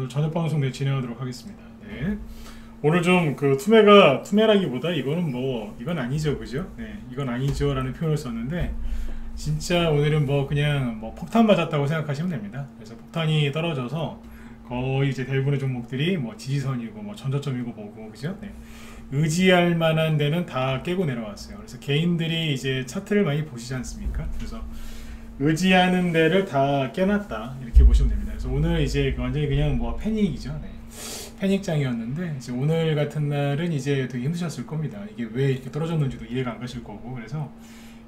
오늘 저녁 방송 진행하도록 하겠습니다. 네. 오늘 좀 그 투매라기보다 이건 아니죠, 그죠? 네, 이건 아니죠라는 표현을 썼는데 진짜 오늘은 그냥 폭탄 맞았다고 생각하시면 됩니다. 그래서 폭탄이 떨어져서 거의 이제 대부분의 종목들이 지지선이고 전저점이고 뭐고, 그죠? 네. 의지할 만한 데는 다 깨고 내려왔어요. 그래서 개인들이 이제 차트를 많이 보시지 않습니까? 그래서 의지하는 데를 다 깨놨다, 이렇게 보시면 됩니다. 그래서 오늘 이제 완전히 그냥 패닉이죠. 네. 패닉장이었는데 이제 오늘 같은 날은 이제 되게 힘드셨을 겁니다. 이게 왜 이렇게 떨어졌는지도 이해가 안 가실 거고. 그래서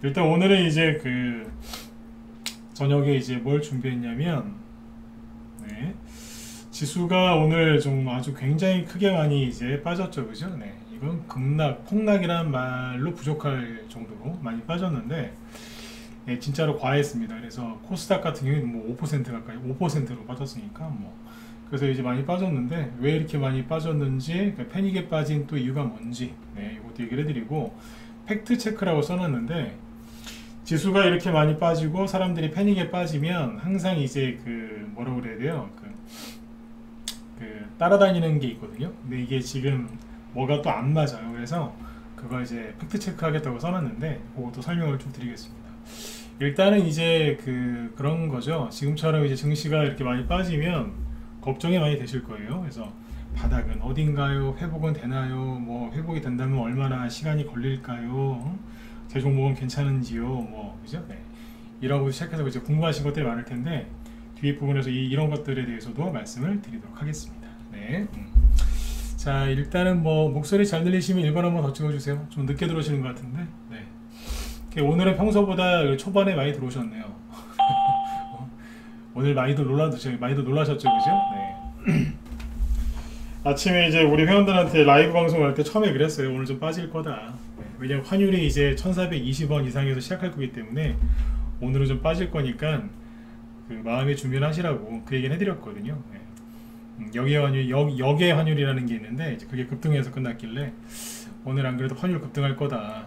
일단 오늘은 이제 그 저녁에 이제 뭘 준비했냐면, 네, 지수가 오늘 좀 아주 굉장히 크게 많이 이제 빠졌죠, 그죠? 네, 이건 폭락이라는 말로 부족할 정도로 많이 빠졌는데, 네, 진짜로 과했습니다. 그래서 코스닥 같은 경우에는 5% 가까이 5%로 빠졌으니까 그래서 이제 많이 빠졌는데 왜 이렇게 많이 빠졌는지, 패닉에 빠진 또 이유가 뭔지, 네, 이것도 얘기를 해드리고, 팩트 체크라고 써놨는데 지수가 이렇게 많이 빠지고 사람들이 패닉에 빠지면 항상 이제 뭐라고 그래야 돼요? 따라다니는 게 있거든요. 근데 이게 지금 뭐가 또 안 맞아요. 그래서 그거 이제 팩트 체크 하겠다고 써놨는데 그것도 설명을 좀 드리겠습니다. 일단은 이제 그런 거죠. 지금처럼 이제 증시가 이렇게 많이 빠지면 걱정이 많이 되실 거예요. 그래서 바닥은 어딘가요? 회복은 되나요? 회복이 된다면 얼마나 시간이 걸릴까요? 제 종목은 괜찮은지요? 그죠? 네. 이라고 시작해서 이제 궁금하신 것들이 많을 텐데 뒤에 부분에서 이런 것들에 대해서도 말씀을 드리도록 하겠습니다. 네. 자, 일단은 목소리 잘 들리시면 1번 한번 더 찍어주세요. 좀 늦게 들어오시는 것 같은데. 네. 오늘은 평소보다 초반에 많이 들어오셨네요. 오늘 많이들 놀라셨죠, 그죠? 네. 아침에 이제 우리 회원들한테 라이브 방송할 때 처음에 그랬어요. 오늘 좀 빠질 거다. 네. 왜냐면 환율이 이제 1420원 이상에서 시작할 거기 때문에 오늘은 좀 빠질 거니까 마음의 준비를 하시라고 그 얘기는 해드렸거든요. 네. 역의 환율이라는 게 있는데 이제 그게 급등해서 끝났길래 오늘 안 그래도 환율 급등할 거다.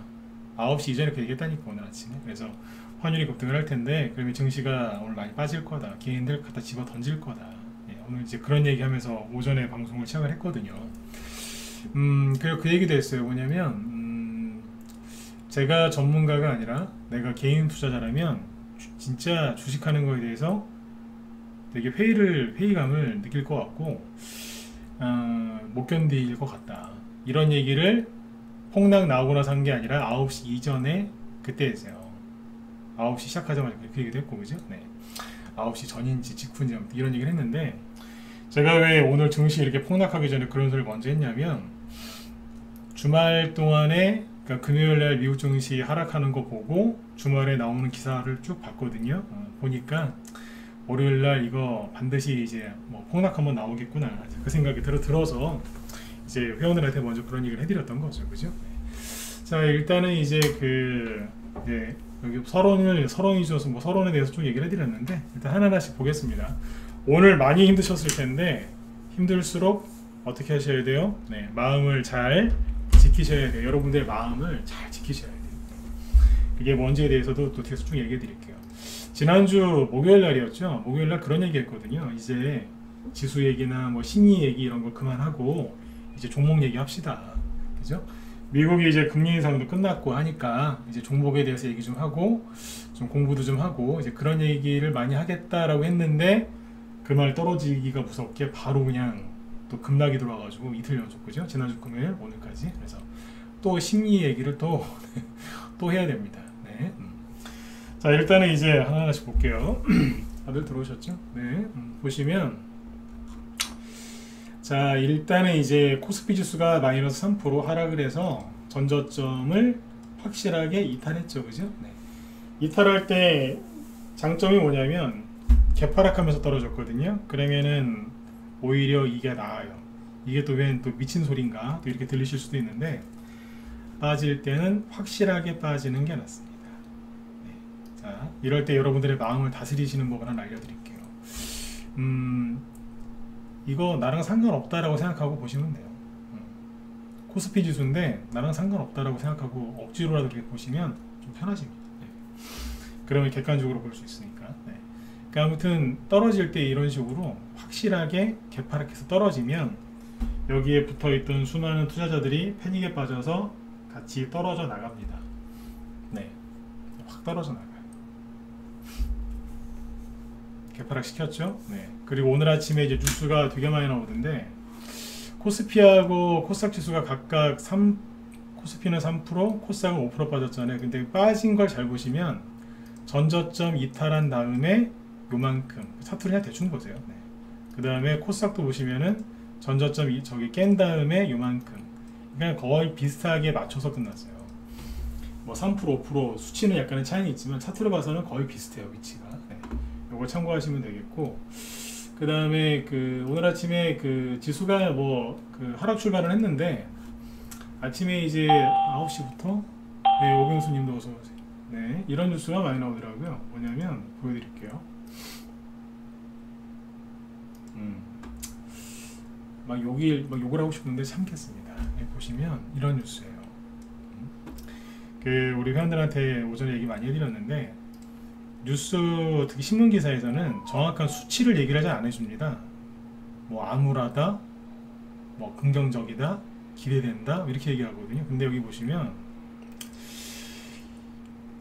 9시 이전에 그 얘기했다니까, 오늘 아침에. 그래서 환율이 급등을 할 텐데 그러면 증시가 오늘 많이 빠질 거다. 개인들 갖다 집어 던질 거다. 네, 오늘 이제 그런 얘기 하면서 오전에 방송을 시작을 했거든요. 그리고 그 얘기도 했어요. 뭐냐면 제가 전문가가 아니라 내가 개인 투자자라면 진짜 주식하는 거에 대해서 되게 회의감을 느낄 것 같고 못 견딜 것 같다. 이런 얘기를 폭락 나오고 나서 한 게 아니라 9시 이전에 그때 했어요. 9시 시작하자마자 그 얘기도 했고, 그죠? 네. 9시 전인지 직후인지 이런 얘기를 했는데 제가 왜 오늘 증시 이렇게 폭락하기 전에 그런 소리를 먼저 했냐면, 주말 동안에 그러니까 금요일날 미국 증시 하락하는 거 보고 주말에 나오는 기사를 쭉 봤거든요. 보니까 월요일날 이거 반드시 이제 폭락 한번 나오겠구나, 그 생각이 들어서 이제 회원들한테 먼저 그런 얘기를 해드렸던 거죠, 그죠? 자, 일단은 이제 네, 여기 서론이 줘서 서론에 대해서 좀 얘기를 해드렸는데 일단 하나하나씩 보겠습니다. 오늘 많이 힘드셨을 텐데 힘들수록 어떻게 하셔야 돼요? 네, 마음을 잘 지키셔야 돼요. 여러분들의 마음을 잘 지키셔야 돼요. 그게 뭔지에 대해서도 또 뒤에서 쭉 얘기해 드릴게요. 지난주 목요일 날이었죠. 목요일 날 그런 얘기 했거든요. 이제 지수 얘기나 심리 얘기 이런 거 그만하고 이제 종목 얘기 합시다. 그죠? 미국이 이제 금리 인상도 끝났고 하니까 이제 종목에 대해서 얘기 좀 하고 좀 공부도 좀 하고 이제 그런 얘기를 많이 하겠다라고 했는데 그 말 떨어지기가 무섭게 바로 그냥 또 급락이 들어와가지고 이틀 연속, 그죠? 지난주 금요일 오늘까지. 그래서 또 심리 얘기를 또 해야 됩니다. 네. 자, 일단은 이제 하나하나씩 볼게요. 다들 들어오셨죠? 네. 보시면 자, 일단은 이제 코스피 지수가 마이너스 3% 하락을 해서 전저점을 확실하게 이탈했죠, 그죠? 네. 이탈할 때 장점이 뭐냐면 개파락하면서 떨어졌거든요. 그러면은 오히려 이게 나아요. 이게 또 웬 또 미친 소린가 또 이렇게 들리실 수도 있는데 빠질 때는 확실하게 빠지는 게 낫습니다. 네. 자, 이럴 때 여러분들의 마음을 다스리시는 법을 하나 알려드릴게요. 이거 나랑 상관없다라고 생각하고 보시면 돼요. 코스피 지수인데 나랑 상관없다라고 생각하고 억지로라도 이렇게 보시면 좀 편하십니다. 네. 그러면 객관적으로 볼 수 있으니까. 네. 그러니까 아무튼 떨어질 때 이런 식으로 확실하게 개파락해서 떨어지면 여기에 붙어있던 수많은 투자자들이 패닉에 빠져서 같이 떨어져 나갑니다. 네, 확 떨어져 나가요. 개파락 시켰죠. 네. 그리고 오늘 아침에 이제 뉴스가 되게 많이 나오던데 코스피하고 코스닥 지수가 각각 코스피는 3%, 코스닥은 5% 빠졌잖아요. 근데 빠진 걸 잘 보시면 전저점 이탈한 다음에 요만큼 차트를 그냥 대충 보세요. 네. 그 다음에 코스닥도 보시면은 전저점 저기 깬 다음에 요만큼, 그러니까 거의 비슷하게 맞춰서 끝났어요. 뭐 3%, 5% 수치는 약간의 차이는 있지만 차트로 봐서는 거의 비슷해요, 위치가. 네. 요걸 참고하시면 되겠고, 그 다음에 오늘 아침에 지수가 하락 출발을 했는데 아침에 이제 9시부터 네, 오병수님도 어서오세요. 네, 이런 뉴스가 많이 나오더라고요. 뭐냐면 보여드릴게요. 막 욕을 하고 싶은데 참겠습니다. 네, 보시면 이런 뉴스예요. 우리 회원들한테 오전에 얘기 많이 해드렸는데 뉴스, 특히 신문 기사에서는 정확한 수치를 얘기를 잘 안 해줍니다. 뭐 암울하다, 뭐 긍정적이다, 기대된다 이렇게 얘기하거든요. 근데 여기 보시면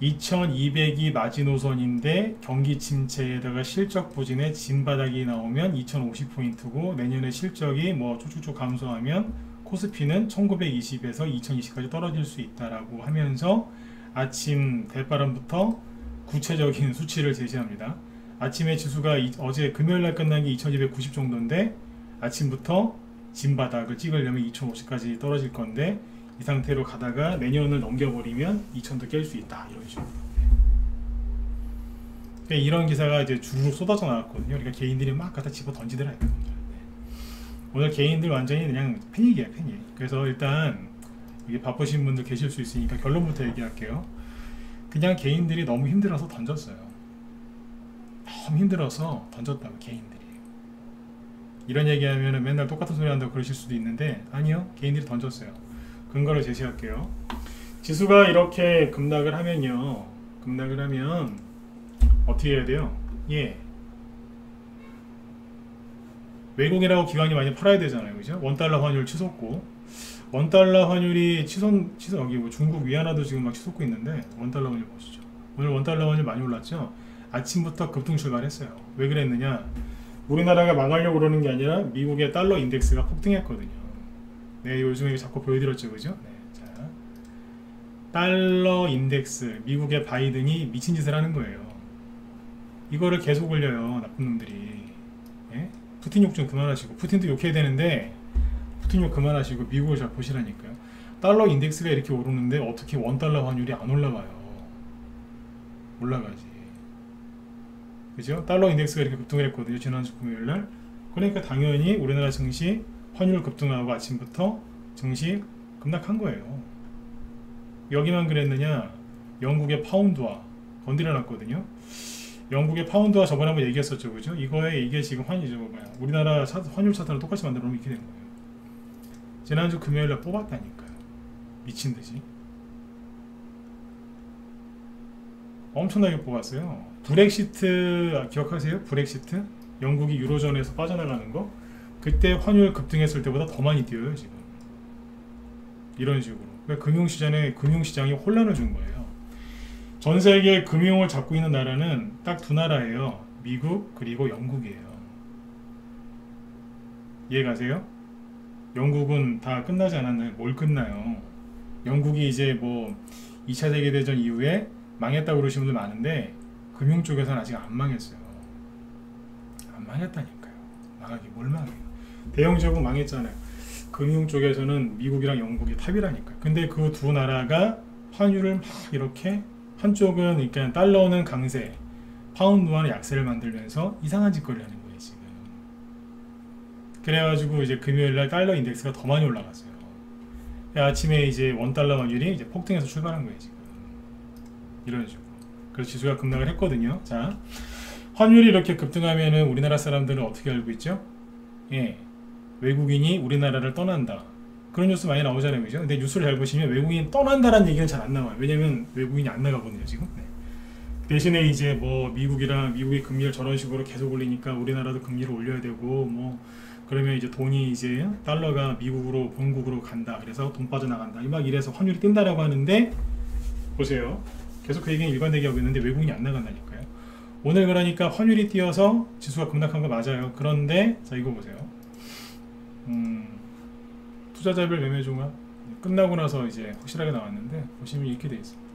2200이 마지노선인데 경기 침체에다가 실적 부진에 진바닥이 나오면 2050포인트고 내년에 실적이 뭐 쭉쭉쭉 감소하면 코스피는 1920에서 2020까지 떨어질 수 있다라고 하면서 아침 대바람부터 구체적인 수치를 제시합니다. 아침에 지수가 어제 금요일날 끝난 게 2290 정도인데 아침부터 진바닥을 찍으려면 2050까지 떨어질 건데 이 상태로 가다가 내년을 넘겨버리면 2000도 깰 수 있다, 이런 식으로. 네. 이런 기사가 이제 주르륵 쏟아져 나왔거든요. 그러니까 개인들이 막 갖다 집어 던지더라. 네. 오늘 개인들 완전히 그냥 패닉이에요, 패닉. 그래서 일단 이게 바쁘신 분들 계실 수 있으니까 결론부터 얘기할게요. 그냥 개인들이 너무 힘들어서 던졌어요. 너무 힘들어서 던졌다고, 개인들이. 이런 얘기하면 맨날 똑같은 소리 한다고 그러실 수도 있는데 아니요, 개인들이 던졌어요. 근거를 제시할게요. 지수가 이렇게 급락을 하면요, 급락을 하면 어떻게 해야 돼요? 예, 외국이라고 기관이 많이 팔아야 되잖아요, 그죠? 원달러 환율 치솟고, 원달러 환율이 여기 뭐 중국 위안화도 지금 막 치솟고 있는데 원달러 환율 보시죠. 오늘 원달러 환율 많이 올랐죠? 아침부터 급등 출발했어요. 왜 그랬느냐? 우리나라가 망하려고 그러는 게 아니라 미국의 달러 인덱스가 폭등했거든요. 네, 요즘에 자꾸 보여드렸죠, 그죠? 네, 자, 달러 인덱스, 미국의 바이든이 미친 짓을 하는 거예요. 이거를 계속 올려요, 나쁜 놈들이. 예? 푸틴 욕 좀 그만하시고, 푸틴도 욕해야 되는데 푸틴 욕 그만하시고 미국을 잘 보시라니까요. 달러 인덱스가 이렇게 오르는데 어떻게 원달러 환율이 안 올라가요? 올라가지, 그죠? 달러 인덱스가 이렇게 급등을 했거든요, 지난주 금요일날. 그러니까 당연히 우리나라 증시 환율 급등하고 아침부터 증시 급락한 거예요. 여기만 그랬느냐? 영국의 파운드와 건드려 놨거든요. 영국의 파운드와 저번에 한번 얘기했었죠, 그죠? 이게 지금 우리나라 환율 차트랑 똑같이 만들어 놓으면 이렇게 된 거예요. 지난주 금요일날 뽑았다니까요. 미친듯이 엄청나게 뽑았어요. 브렉시트 기억하세요? 브렉시트? 영국이 유로존에서 빠져나가는 거? 그때 환율 급등했을 때보다 더 많이 뛰어요, 지금. 이런 식으로. 그러니까 금융시장이 혼란을 준 거예요. 전 세계 금융을 잡고 있는 나라는 딱 두 나라예요. 미국 그리고 영국이에요. 이해가세요? 영국은 다 끝나지 않았나요? 뭘 끝나요? 영국이 이제 뭐 2차 세계대전 이후에 망했다고 그러시는 분들 많은데 금융 쪽에서는 아직 안 망했어요. 안 망했다니까요. 망하기 뭘 망해요. 대형적으로 망했잖아요. 금융 쪽에서는 미국이랑 영국이 탑이라니까요. 근데 그 두 나라가 환율을 막 이렇게, 한쪽은 그러니까 달러는 강세, 파운드와는 약세를 만들면서 이상한 짓거리를 하는 거예요, 지금. 그래가지고 이제 금요일날 달러 인덱스가 더 많이 올라갔어요. 아침에 이제 원달러 환율이 이제 폭등해서 출발한 거예요, 지금. 이런 식으로. 그래서 지수가 급락을 했거든요. 자, 환율이 이렇게 급등하면은 우리나라 사람들은 어떻게 알고 있죠? 예, 외국인이 우리나라를 떠난다, 그런 뉴스 많이 나오잖아요, 그죠? 근데 뉴스를 잘 보시면 외국인 떠난다라는 얘기는 잘 안 나와요. 왜냐면 외국인이 안 나가거든요, 지금. 네. 대신에 이제 뭐 미국이 금리를 저런 식으로 계속 올리니까 우리나라도 금리를 올려야 되고 뭐 그러면 이제 돈이 이제 달러가 미국으로 본국으로 간다. 그래서 돈 빠져나간다. 막 이래서 환율이 뛴다라고 하는데 보세요. 계속 그 얘기는 일관되게 하고 있는데 외국인이 안 나간다니까요. 오늘 그러니까 환율이 뛰어서 지수가 급락한 거 맞아요. 그런데 자 이거 보세요. 투자자별 매매 종합 끝나고 나서 이제 확실하게 나왔는데 보시면 이렇게 돼 있습니다.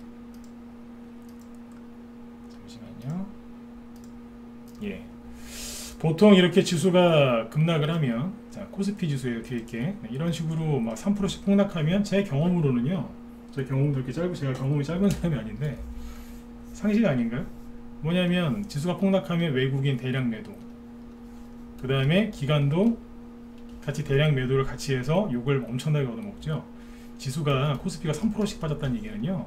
잠시만요. 예. 보통 이렇게 지수가 급락을 하면 자 코스피 지수에 이렇게 이런 식으로 막 3%씩 폭락하면 제 경험으로는요. 제 경험도 이렇게 짧고 제가 경험이 짧은 사람이 아닌데 상식 아닌가요? 뭐냐면 지수가 폭락하면 외국인 대량 매도 그 다음에 기관도 같이 대량 매도를 같이 해서 욕을 엄청나게 얻어먹죠. 지수가 코스피가 3%씩 빠졌다는 얘기는요.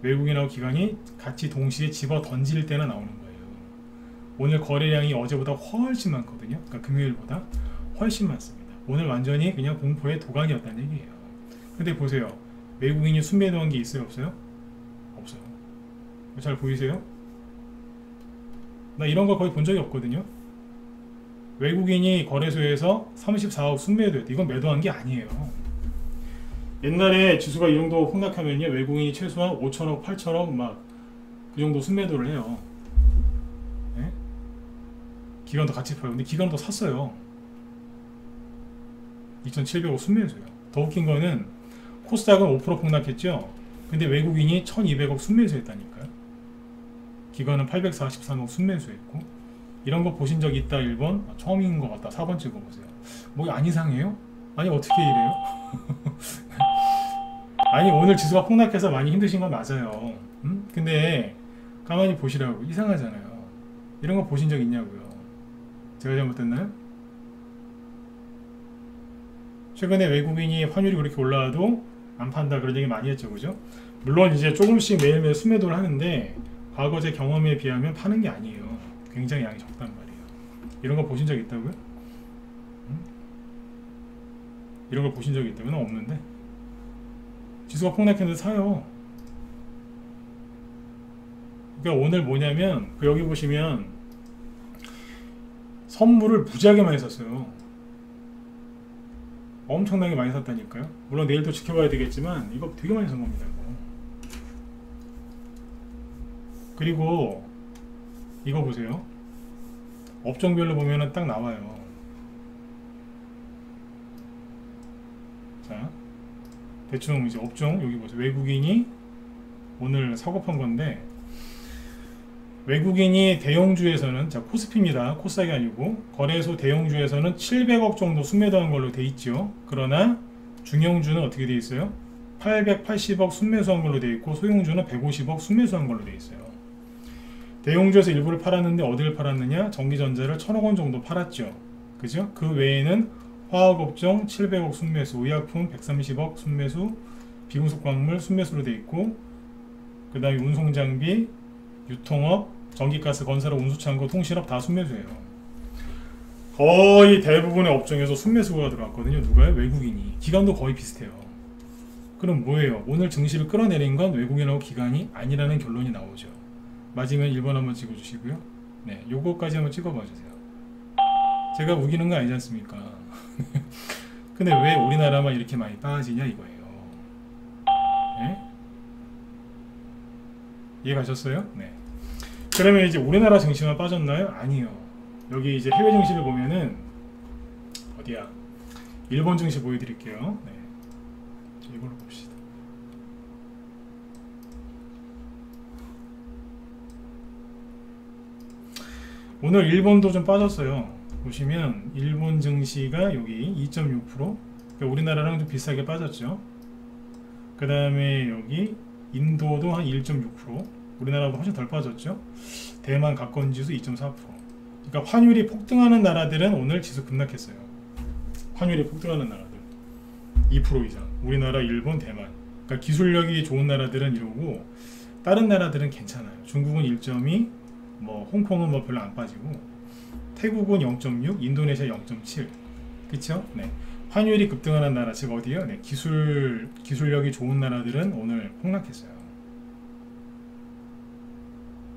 외국인하고 기관이 같이 동시에 집어 던질 때나 나오는 거예요. 오늘 거래량이 어제보다 훨씬 많거든요. 그러니까 금요일보다 훨씬 많습니다. 오늘 완전히 그냥 공포의 도가니였다는 얘기예요. 근데 보세요. 외국인이 순매도한 게 있어요? 없어요? 없어요. 잘 보이세요? 나 이런 거 거의 본 적이 없거든요. 외국인이 거래소에서 34억 순매도했대. 이건 매도한 게 아니에요. 옛날에 지수가 이 정도 폭락하면요. 외국인이 최소한 5천억, 8천억 막 그 정도 순매도를 해요. 네? 기관도 같이 팔고. 근데 기관도 샀어요. 2,700억 순매수예요. 더 웃긴 거는 코스닥은 5% 폭락했죠. 근데 외국인이 1,200억 순매수했다니까요. 기관은 843억 순매수했고. 이런 거 보신 적 있다 1번? 아, 처음인 것 같다 4번째 거 보세요. 뭐 안 이상해요? 아니 어떻게 이래요? 아니 오늘 지수가 폭락해서 많이 힘드신 건 맞아요. 근데 가만히 보시라고. 이상하잖아요. 이런 거 보신 적 있냐고요. 제가 잘못됐나요? 최근에 외국인이 환율이 그렇게 올라와도 안 판다 그런 얘기 많이 했죠. 그죠? 물론 이제 조금씩 매일매일 순매도를 하는데 과거 제 경험에 비하면 파는 게 아니에요. 굉장히 양이 적단 말이에요. 이런 거 보신 적 있다고요? 이런 걸 보신 적이 있다면 없는데 지수가 폭락했는데 사요. 그러니까 오늘 뭐냐면 여기 보시면 선물을 무지하게 많이 샀어요. 엄청나게 많이 샀다니까요. 물론 내일도 지켜봐야 되겠지만 이거 되게 많이 산 겁니다. 이거. 그리고 이거 보세요. 업종별로 보면은 딱 나와요. 자, 대충 이제 업종 여기 보세요. 외국인이 오늘 사고 판 건데 외국인이 대형주에서는 자 코스피입니다. 코스닥이 아니고 거래소 대형주에서는 700억 정도 순매도한 걸로 돼 있죠. 그러나 중형주는 어떻게 돼 있어요? 880억 순매수한 걸로 돼 있고 소형주는 150억 순매수한 걸로 돼 있어요. 대형주에서 일부를 팔았는데 어디를 팔았느냐? 전기전자를 1000억 원 정도 팔았죠. 그죠? 그 외에는 화학업종 700억 순매수, 의약품 130억 순매수, 비금속광물 순매수로 돼 있고 그 다음에 운송장비, 유통업, 전기가스, 건설업, 운수창고, 통신업 다 순매수예요. 거의 대부분의 업종에서 순매수가 들어왔거든요. 누가요? 외국인이. 기관도 거의 비슷해요. 그럼 뭐예요? 오늘 증시를 끌어내린 건 외국인하고 기관이 아니라는 결론이 나오죠. 맞으면 1번 한번 찍어주시고요. 네, 요거까지 한번 찍어봐 주세요. 제가 우기는 거 아니지 않습니까? 근데 왜 우리나라만 이렇게 많이 빠지냐 이거예요. 네? 이해가셨어요? 네. 그러면 이제 우리나라 증시만 빠졌나요? 아니요. 여기 이제 해외 증시를 보면은 어디야? 일본 증시 보여드릴게요. 네. 이걸로 봅시다. 오늘 일본도 좀 빠졌어요. 보시면 일본 증시가 여기 2.6%, 그러니까 우리나라랑 좀 비슷하게 빠졌죠. 그 다음에 여기 인도도 한 1.6%, 우리나라보다 훨씬 덜 빠졌죠. 대만 가까운지수 2.4%. 그러니까 환율이 폭등하는 나라들은 오늘 지수 급락했어요. 환율이 폭등하는 나라들 2% 이상. 우리나라, 일본, 대만. 그러니까 기술력이 좋은 나라들은 이러고 다른 나라들은 괜찮아요. 중국은 1.2, 뭐 홍콩은 뭐 별로 안 빠지고 태국은 0.6, 인도네시아 0.7. 그쵸? 네. 환율이 급등하는 나라, 즉 어디요? 네. 기술력이 좋은 나라들은 오늘 폭락했어요.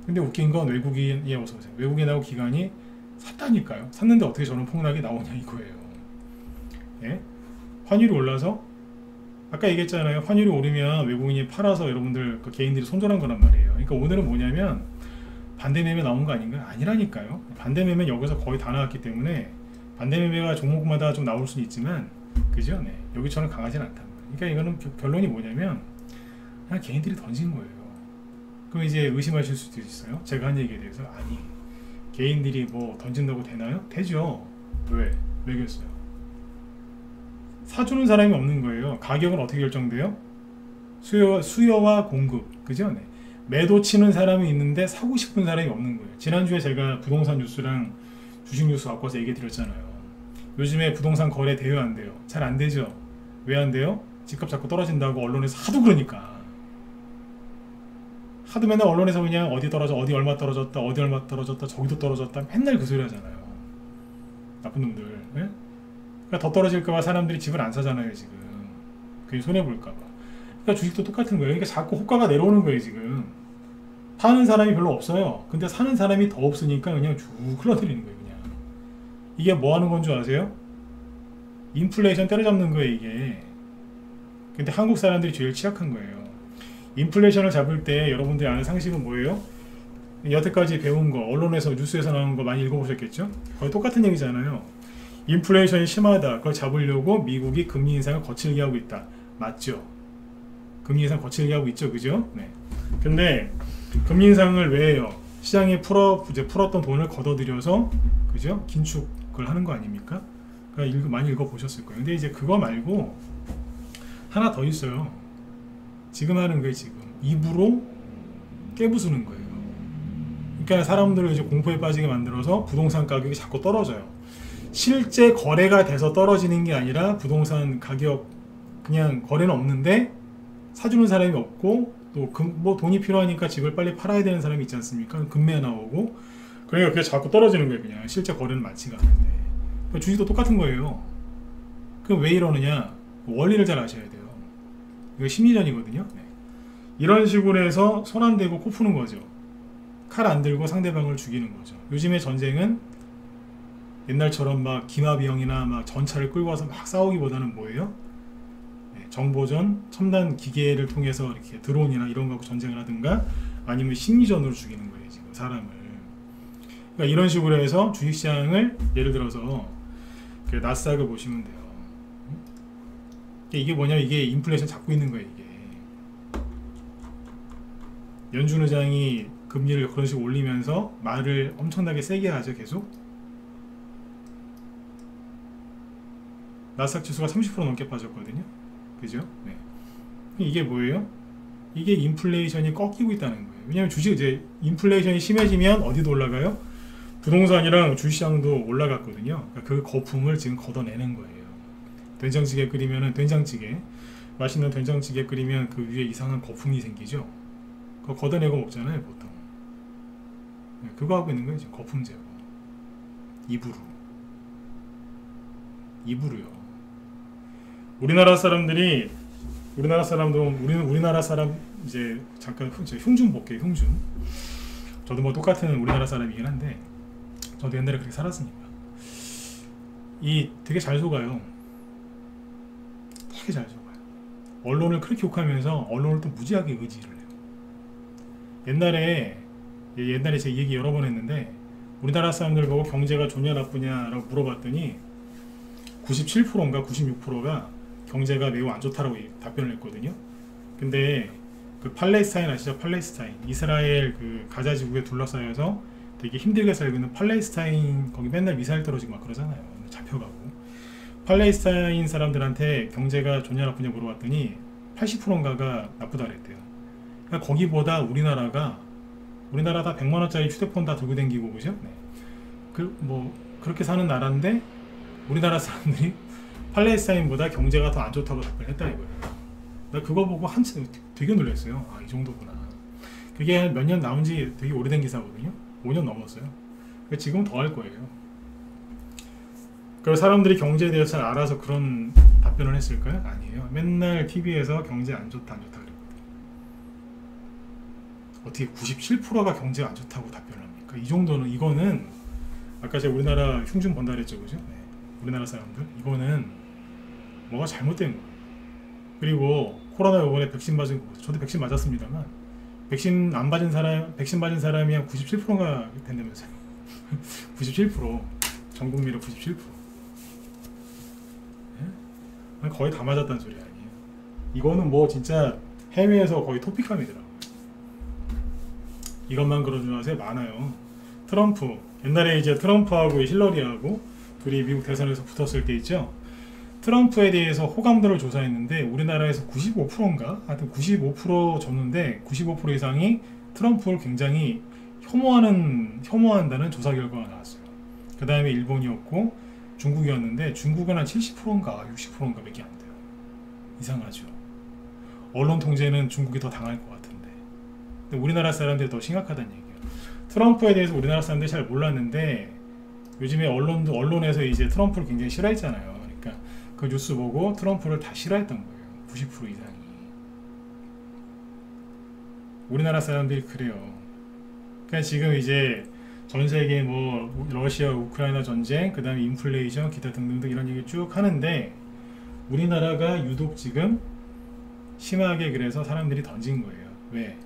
근데 웃긴 건 외국인이 어서 오세요. 외국인하고 기관이 샀다니까요. 샀는데 어떻게 저는 폭락이 나오냐 이거예요. 예? 환율이 올라서 아까 얘기했잖아요. 환율이 오르면 외국인이 팔아서 여러분들 그 개인들이 손절한 거란 말이에요. 그러니까 오늘은 뭐냐면 반대 매매 나온 거 아닌가요? 아니라니까요. 반대 매매 여기서 거의 다 나왔기 때문에 반대 매매가 종목마다 좀 나올 수는 있지만 그죠? 네. 여기처럼 강하진 않단 말이에요. 그러니까 이거는 결론이 뭐냐면 그냥 개인들이 던진 거예요. 그럼 이제 의심하실 수도 있어요. 제가 한 얘기에 대해서 아니 개인들이 뭐 던진다고 되나요? 되죠. 왜? 왜겠어요? 사주는 사람이 없는 거예요. 가격은 어떻게 결정돼요? 수요와 공급, 그죠? 네. 매도 치는 사람이 있는데 사고 싶은 사람이 없는 거예요. 지난주에 제가 부동산 뉴스랑 주식 뉴스 갖고 와서 얘기 드렸잖아요. 요즘에 부동산 거래 돼요, 안 돼요? 잘 안 되죠? 왜 안 돼요? 집값 자꾸 떨어진다고 언론에서 하도 그러니까. 하도 맨날 언론에서 그냥 어디 떨어져, 어디 얼마 떨어졌다, 어디 얼마 떨어졌다, 저기도 떨어졌다 맨날 그 소리 하잖아요. 나쁜 놈들. 네? 그러니까 더 떨어질까봐 사람들이 집을 안 사잖아요, 지금. 그게 손해볼까봐. 그러니까 주식도 똑같은 거예요. 그러니까 자꾸 호가가 내려오는 거예요, 지금. 파는 사람이 별로 없어요. 근데 사는 사람이 더 없으니까 그냥 쭉 흘러들이는 거예요, 그냥. 이게 뭐 하는 건 줄 아세요? 인플레이션 때려잡는 거예요, 이게. 근데 한국 사람들이 제일 취약한 거예요. 인플레이션을 잡을 때 여러분들이 아는 상식은 뭐예요? 여태까지 배운 거, 언론에서 뉴스에서 나온 거 많이 읽어보셨겠죠? 거의 똑같은 얘기잖아요. 인플레이션이 심하다. 그걸 잡으려고 미국이 금리 인상을 거칠게 하고 있다. 맞죠? 금리 인상 거칠게 하고 있죠, 그죠? 네. 근데 금리 인상을 왜 해요? 시장에 풀었던 돈을 걷어들여서 그죠? 긴축을 하는 거 아닙니까? 그러니까 많이 읽어보셨을 거예요. 근데 이제 그거 말고 하나 더 있어요. 지금 하는 거예요, 지금. 입으로 깨부수는 거예요. 그러니까 사람들을 이제 공포에 빠지게 만들어서 부동산 가격이 자꾸 떨어져요. 실제 거래가 돼서 떨어지는 게 아니라 부동산 가격 그냥 거래는 없는데 사주는 사람이 없고 또 뭐 돈이 필요하니까 집을 빨리 팔아야 되는 사람이 있지 않습니까? 금매가 나오고 그러니까 그게 자꾸 떨어지는 거예요. 그냥 실제 거래는 많지가 않은데 그러니까 주식도 똑같은 거예요. 그럼 왜 이러느냐? 원리를 잘 아셔야 돼요. 이거 심리전이거든요. 네. 이런 식으로 해서 손 안 대고 코 푸는 거죠. 칼 안 들고 상대방을 죽이는 거죠. 요즘의 전쟁은 옛날처럼 막 기마비형이나 막 전차를 끌고 와서 막 싸우기보다는 뭐예요? 네, 정보전, 첨단 기계를 통해서 이렇게 드론이나 이런 거 갖고 전쟁을 하든가 아니면 심리전으로 죽이는 거예요, 지금 사람을. 그러니까 이런 식으로 해서 주식시장을 예를 들어서 그 나스닥을 보시면 돼요. 이게 뭐냐면 이게 인플레이션 잡고 있는 거예요, 이게. 연준 의장이 금리를 그런 식으로 올리면서 말을 엄청나게 세게 하죠, 계속. 나스닥 지수가 30% 넘게 빠졌거든요. 그죠? 네. 이게 뭐예요? 이게 인플레이션이 꺾이고 있다는 거예요. 왜냐하면 주식 이제 인플레이션이 심해지면 어디도 올라가요? 부동산이랑 주식시장도 올라갔거든요. 그러니까 그 거품을 지금 걷어내는 거예요. 된장찌개 끓이면은 된장찌개 맛있는 된장찌개 끓이면 그 위에 이상한 거품이 생기죠. 그거 걷어내고 먹잖아요, 보통. 네, 그거 하고 있는 거예요, 지금 거품 제거. 입으로요. 우리나라 사람들이 우리나라 사람 이제 잠깐 흉준 볼게요. 흉준. 저도 뭐 똑같은 우리나라 사람이긴 한데 저도 옛날에 그렇게 살았으니까 이 되게 잘 속아요. 되게 잘 속아요. 언론을 그렇게 욕하면서 언론을 또 무지하게 의지를 해요. 옛날에 제 얘기 여러 번 했는데 우리나라 사람들 보고 경제가 좋냐 나쁘냐라고 물어봤더니 97%인가 96%가 경제가 매우 안 좋다라고 답변을 했거든요. 근데 그 팔레스타인 아시죠? 팔레스타인 이스라엘 그 가자 지구에 둘러싸여서 되게 힘들게 살고 있는 팔레스타인 거기 맨날 미사일 떨어지고 막 그러잖아요. 잡혀가고 팔레스타인 사람들한테 경제가 좋냐 나쁘냐 물어봤더니 80%인가가 나쁘다 그랬대요. 그러니까 거기보다 우리나라 다 100만원짜리 휴대폰 다 들고 다니고 그죠? 네. 그렇게 사는 나라인데 우리나라 사람들이 팔레스타인보다 경제가 더 안 좋다고 답변했다 이거예요. 나 그거 보고 한참 되게 놀랐어요. 아, 이 정도구나. 그게 몇 년 나온 지 되게 오래된 기사거든요. 5년 넘었어요. 지금 더 할 거예요. 그리고 사람들이 경제에 대해서 잘 알아서 그런 답변을 했을까요? 아니에요. 맨날 TV에서 경제 안 좋다 그랬거든요. 어떻게 97%가 경제가 안 좋다고 답변을 합니까? 이 정도는, 이거는 아까 제가 우리나라 흉준 번다 그랬죠, 그죠? 네. 우리나라 사람들 이거는 뭐가 잘못된 거예요. 그리고 코로나 이번에 백신 맞은 거, 저도 백신 맞았습니다만 백신 안 맞은 사람, 백신 맞은 사람이 한 97%가 된다면서요. 97%, 전 국민의 97%. 네? 거의 다 맞았다는 소리 아니에요. 이거는 뭐 진짜 해외에서 거의 토픽감이더라고요. 이것만 그러지 마세요. 많아요. 트럼프, 옛날에 이제 트럼프하고 힐러리하고 둘이 미국 대선에서 붙었을 때 있죠. 트럼프에 대해서 호감도를 조사했는데 우리나라에서 95%인가? 하여튼 95% 줬는데 95% 이상이 트럼프를 굉장히 혐오한다는 조사 결과가 나왔어요. 그 다음에 일본이었고 중국이었는데 중국은 한 70%인가 60%인가 밖에 안 돼요. 이상하죠. 언론 통제는 중국이 더 당할 것 같은데. 근데 우리나라 사람들이 더 심각하다는 얘기예요. 트럼프에 대해서 우리나라 사람들이 잘 몰랐는데 요즘에 언론에서 이제 트럼프를 굉장히 싫어했잖아요. 그러니까 그 뉴스 보고 트럼프를 다 싫어했던 거예요. 90% 이상이. 우리나라 사람들이 그래요. 그러니까 지금 이제 전 세계 뭐 러시아 우크라이나 전쟁, 그 다음에 인플레이션, 기타 등등등 이런 얘기 쭉 하는데 우리나라가 유독 지금 심하게 그래서 사람들이 던진 거예요. 왜?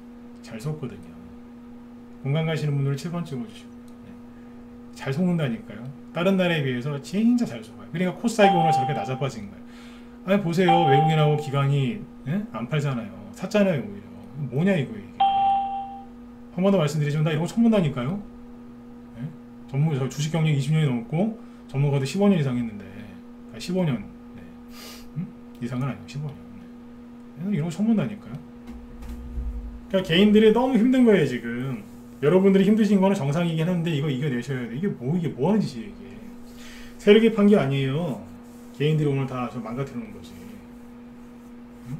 잘 속거든요. 공감 가시는 분들은 7번 찍어주시고. 네. 잘 속는다니까요. 다른 나라에 비해서 진짜 잘 속아요. 그러니까 코스닥이 오늘 저렇게 낮아빠진 거예요. 아니 보세요. 외국인하고 기관이 예? 안 팔잖아요. 샀잖아요. 오히려. 뭐냐 이거 이게. 한 번 더 말씀드리지만 나 이런 거 처음 본다니까요. 예? 저 주식 경력 20년이 넘었고 전문가도 15년 이상 했는데 15년 네. 이상은 아니고 15년 네. 이런 거 처음 본다니까요. 그러니까 개인들이 너무 힘든 거예요 지금. 여러분들이 힘드신 거는 정상이긴 한데 이거 이겨내셔야 돼. 이게 뭐 하는 짓이에요 이게. 세력이 판 게 아니에요. 개인들이 오늘 다 저 망가뜨려 놓은 거지. 응?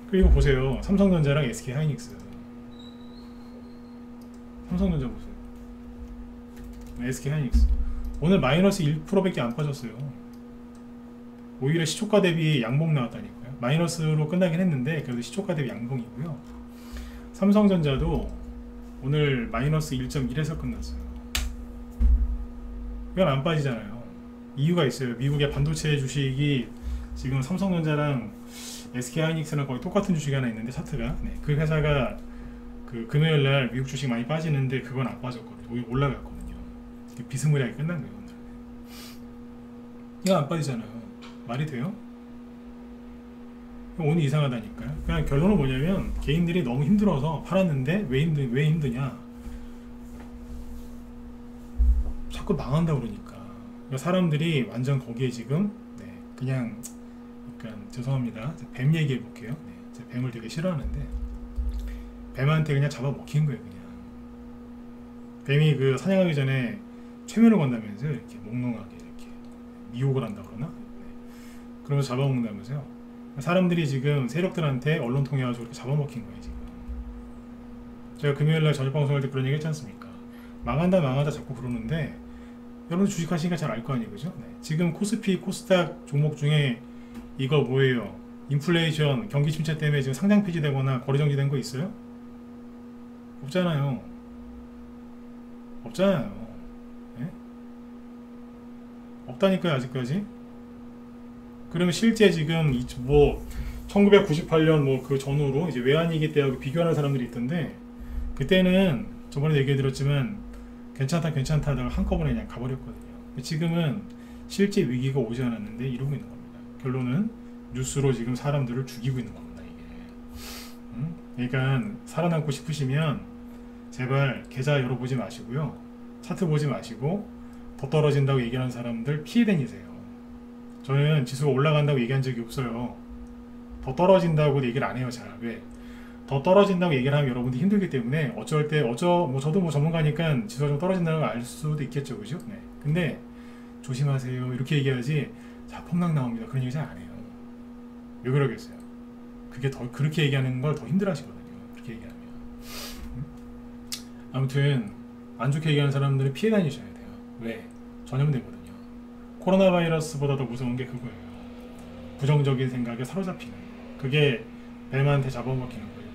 그리고 보세요. 삼성전자랑 SK하이닉스. 삼성전자 보세요. SK하이닉스. 오늘 마이너스 1%밖에 안 빠졌어요. 오히려 시초가 대비 양봉 나왔다니까요. 마이너스로 끝나긴 했는데 그래도 시초가 대비 양봉이고요. 삼성전자도 오늘 마이너스 1.1에서 끝났어요. 이건 안 빠지잖아요. 이유가 있어요. 미국의 반도체 주식이 지금 삼성전자랑 SK하이닉스랑 거의 똑같은 주식이 하나 있는데 차트가 네. 그 회사가 그 금요일날 미국 주식 많이 빠지는데 그건 안 빠졌거든요. 오히려 올라갔거든요. 비스무리하게 끝난 거예요. 오늘. 이거 안 빠지잖아요. 말이 돼요? 오늘 이상하다니까요. 그냥 결론은 뭐냐면 개인들이 너무 힘들어서 팔았는데 왜 힘드냐? 자꾸 망한다 그러니까. 사람들이 완전 거기에 지금 네, 그냥 약간 죄송합니다. 뱀 얘기해 볼게요. 네, 제가 뱀을 되게 싫어하는데 뱀한테 그냥 잡아먹힌 거예요. 그냥 뱀이 그 사냥하기 전에 최면을 건다면서요. 이렇게 몽롱하게 이렇게 미혹을 한다 그러나? 네. 그러면서 잡아먹는다면서요. 사람들이 지금 세력들한테 언론 통해가지고 이렇게 잡아먹힌 거예요 지금. 제가 금요일날 저녁 방송할 때 그런 얘기 했지 않습니까? 망한다 자꾸 그러는데 여러분 주식하시니까 잘 알 거 아니에요, 그죠? 네. 지금 코스피, 코스닥 종목 중에 이거 뭐예요? 인플레이션, 경기 침체 때문에 지금 상장 폐지되거나 거래 정지된 거 있어요? 없잖아요. 없잖아요. 네? 없다니까요, 아직까지. 그러면 실제 지금 뭐 1998년 뭐 그 전후로 이제 외환위기 때하고 비교하는 사람들이 있던데 그때는 저번에 얘기해 드렸지만 괜찮다 하다가 한꺼번에 그냥 가버렸거든요. 지금은 실제 위기가 오지 않았는데 이러고 있는 겁니다. 결론은 뉴스로 지금 사람들을 죽이고 있는 겁니다. 이게. 그러니까 살아남고 싶으시면 제발 계좌 열어보지 마시고요. 차트 보지 마시고 더 떨어진다고 얘기하는 사람들 피해 다니세요. 저는 지수가 올라간다고 얘기한 적이 없어요. 더 떨어진다고 얘기를 안 해요. 잘. 왜? 더 떨어진다고 얘기를 하면 여러분들이 힘들기 때문에 뭐 저도 뭐 전문가니까 지수가 좀 떨어진다는 걸 알 수도 있겠죠. 그죠? 네. 근데 조심하세요. 이렇게 얘기하지 자 폭락 나옵니다. 그런 얘기 잘 안 해요. 왜 그러겠어요? 그렇게 얘기하는 걸 더 힘들어 하시거든요. 그렇게 얘기하면. 아무튼 안 좋게 얘기하는 사람들은 피해 다니셔야 돼요. 왜? 전염되거든요. 코로나 바이러스보다 더 무서운 게 그거예요. 부정적인 생각에 사로잡히는 거. 그게 뱀한테 잡아먹히는 거예요.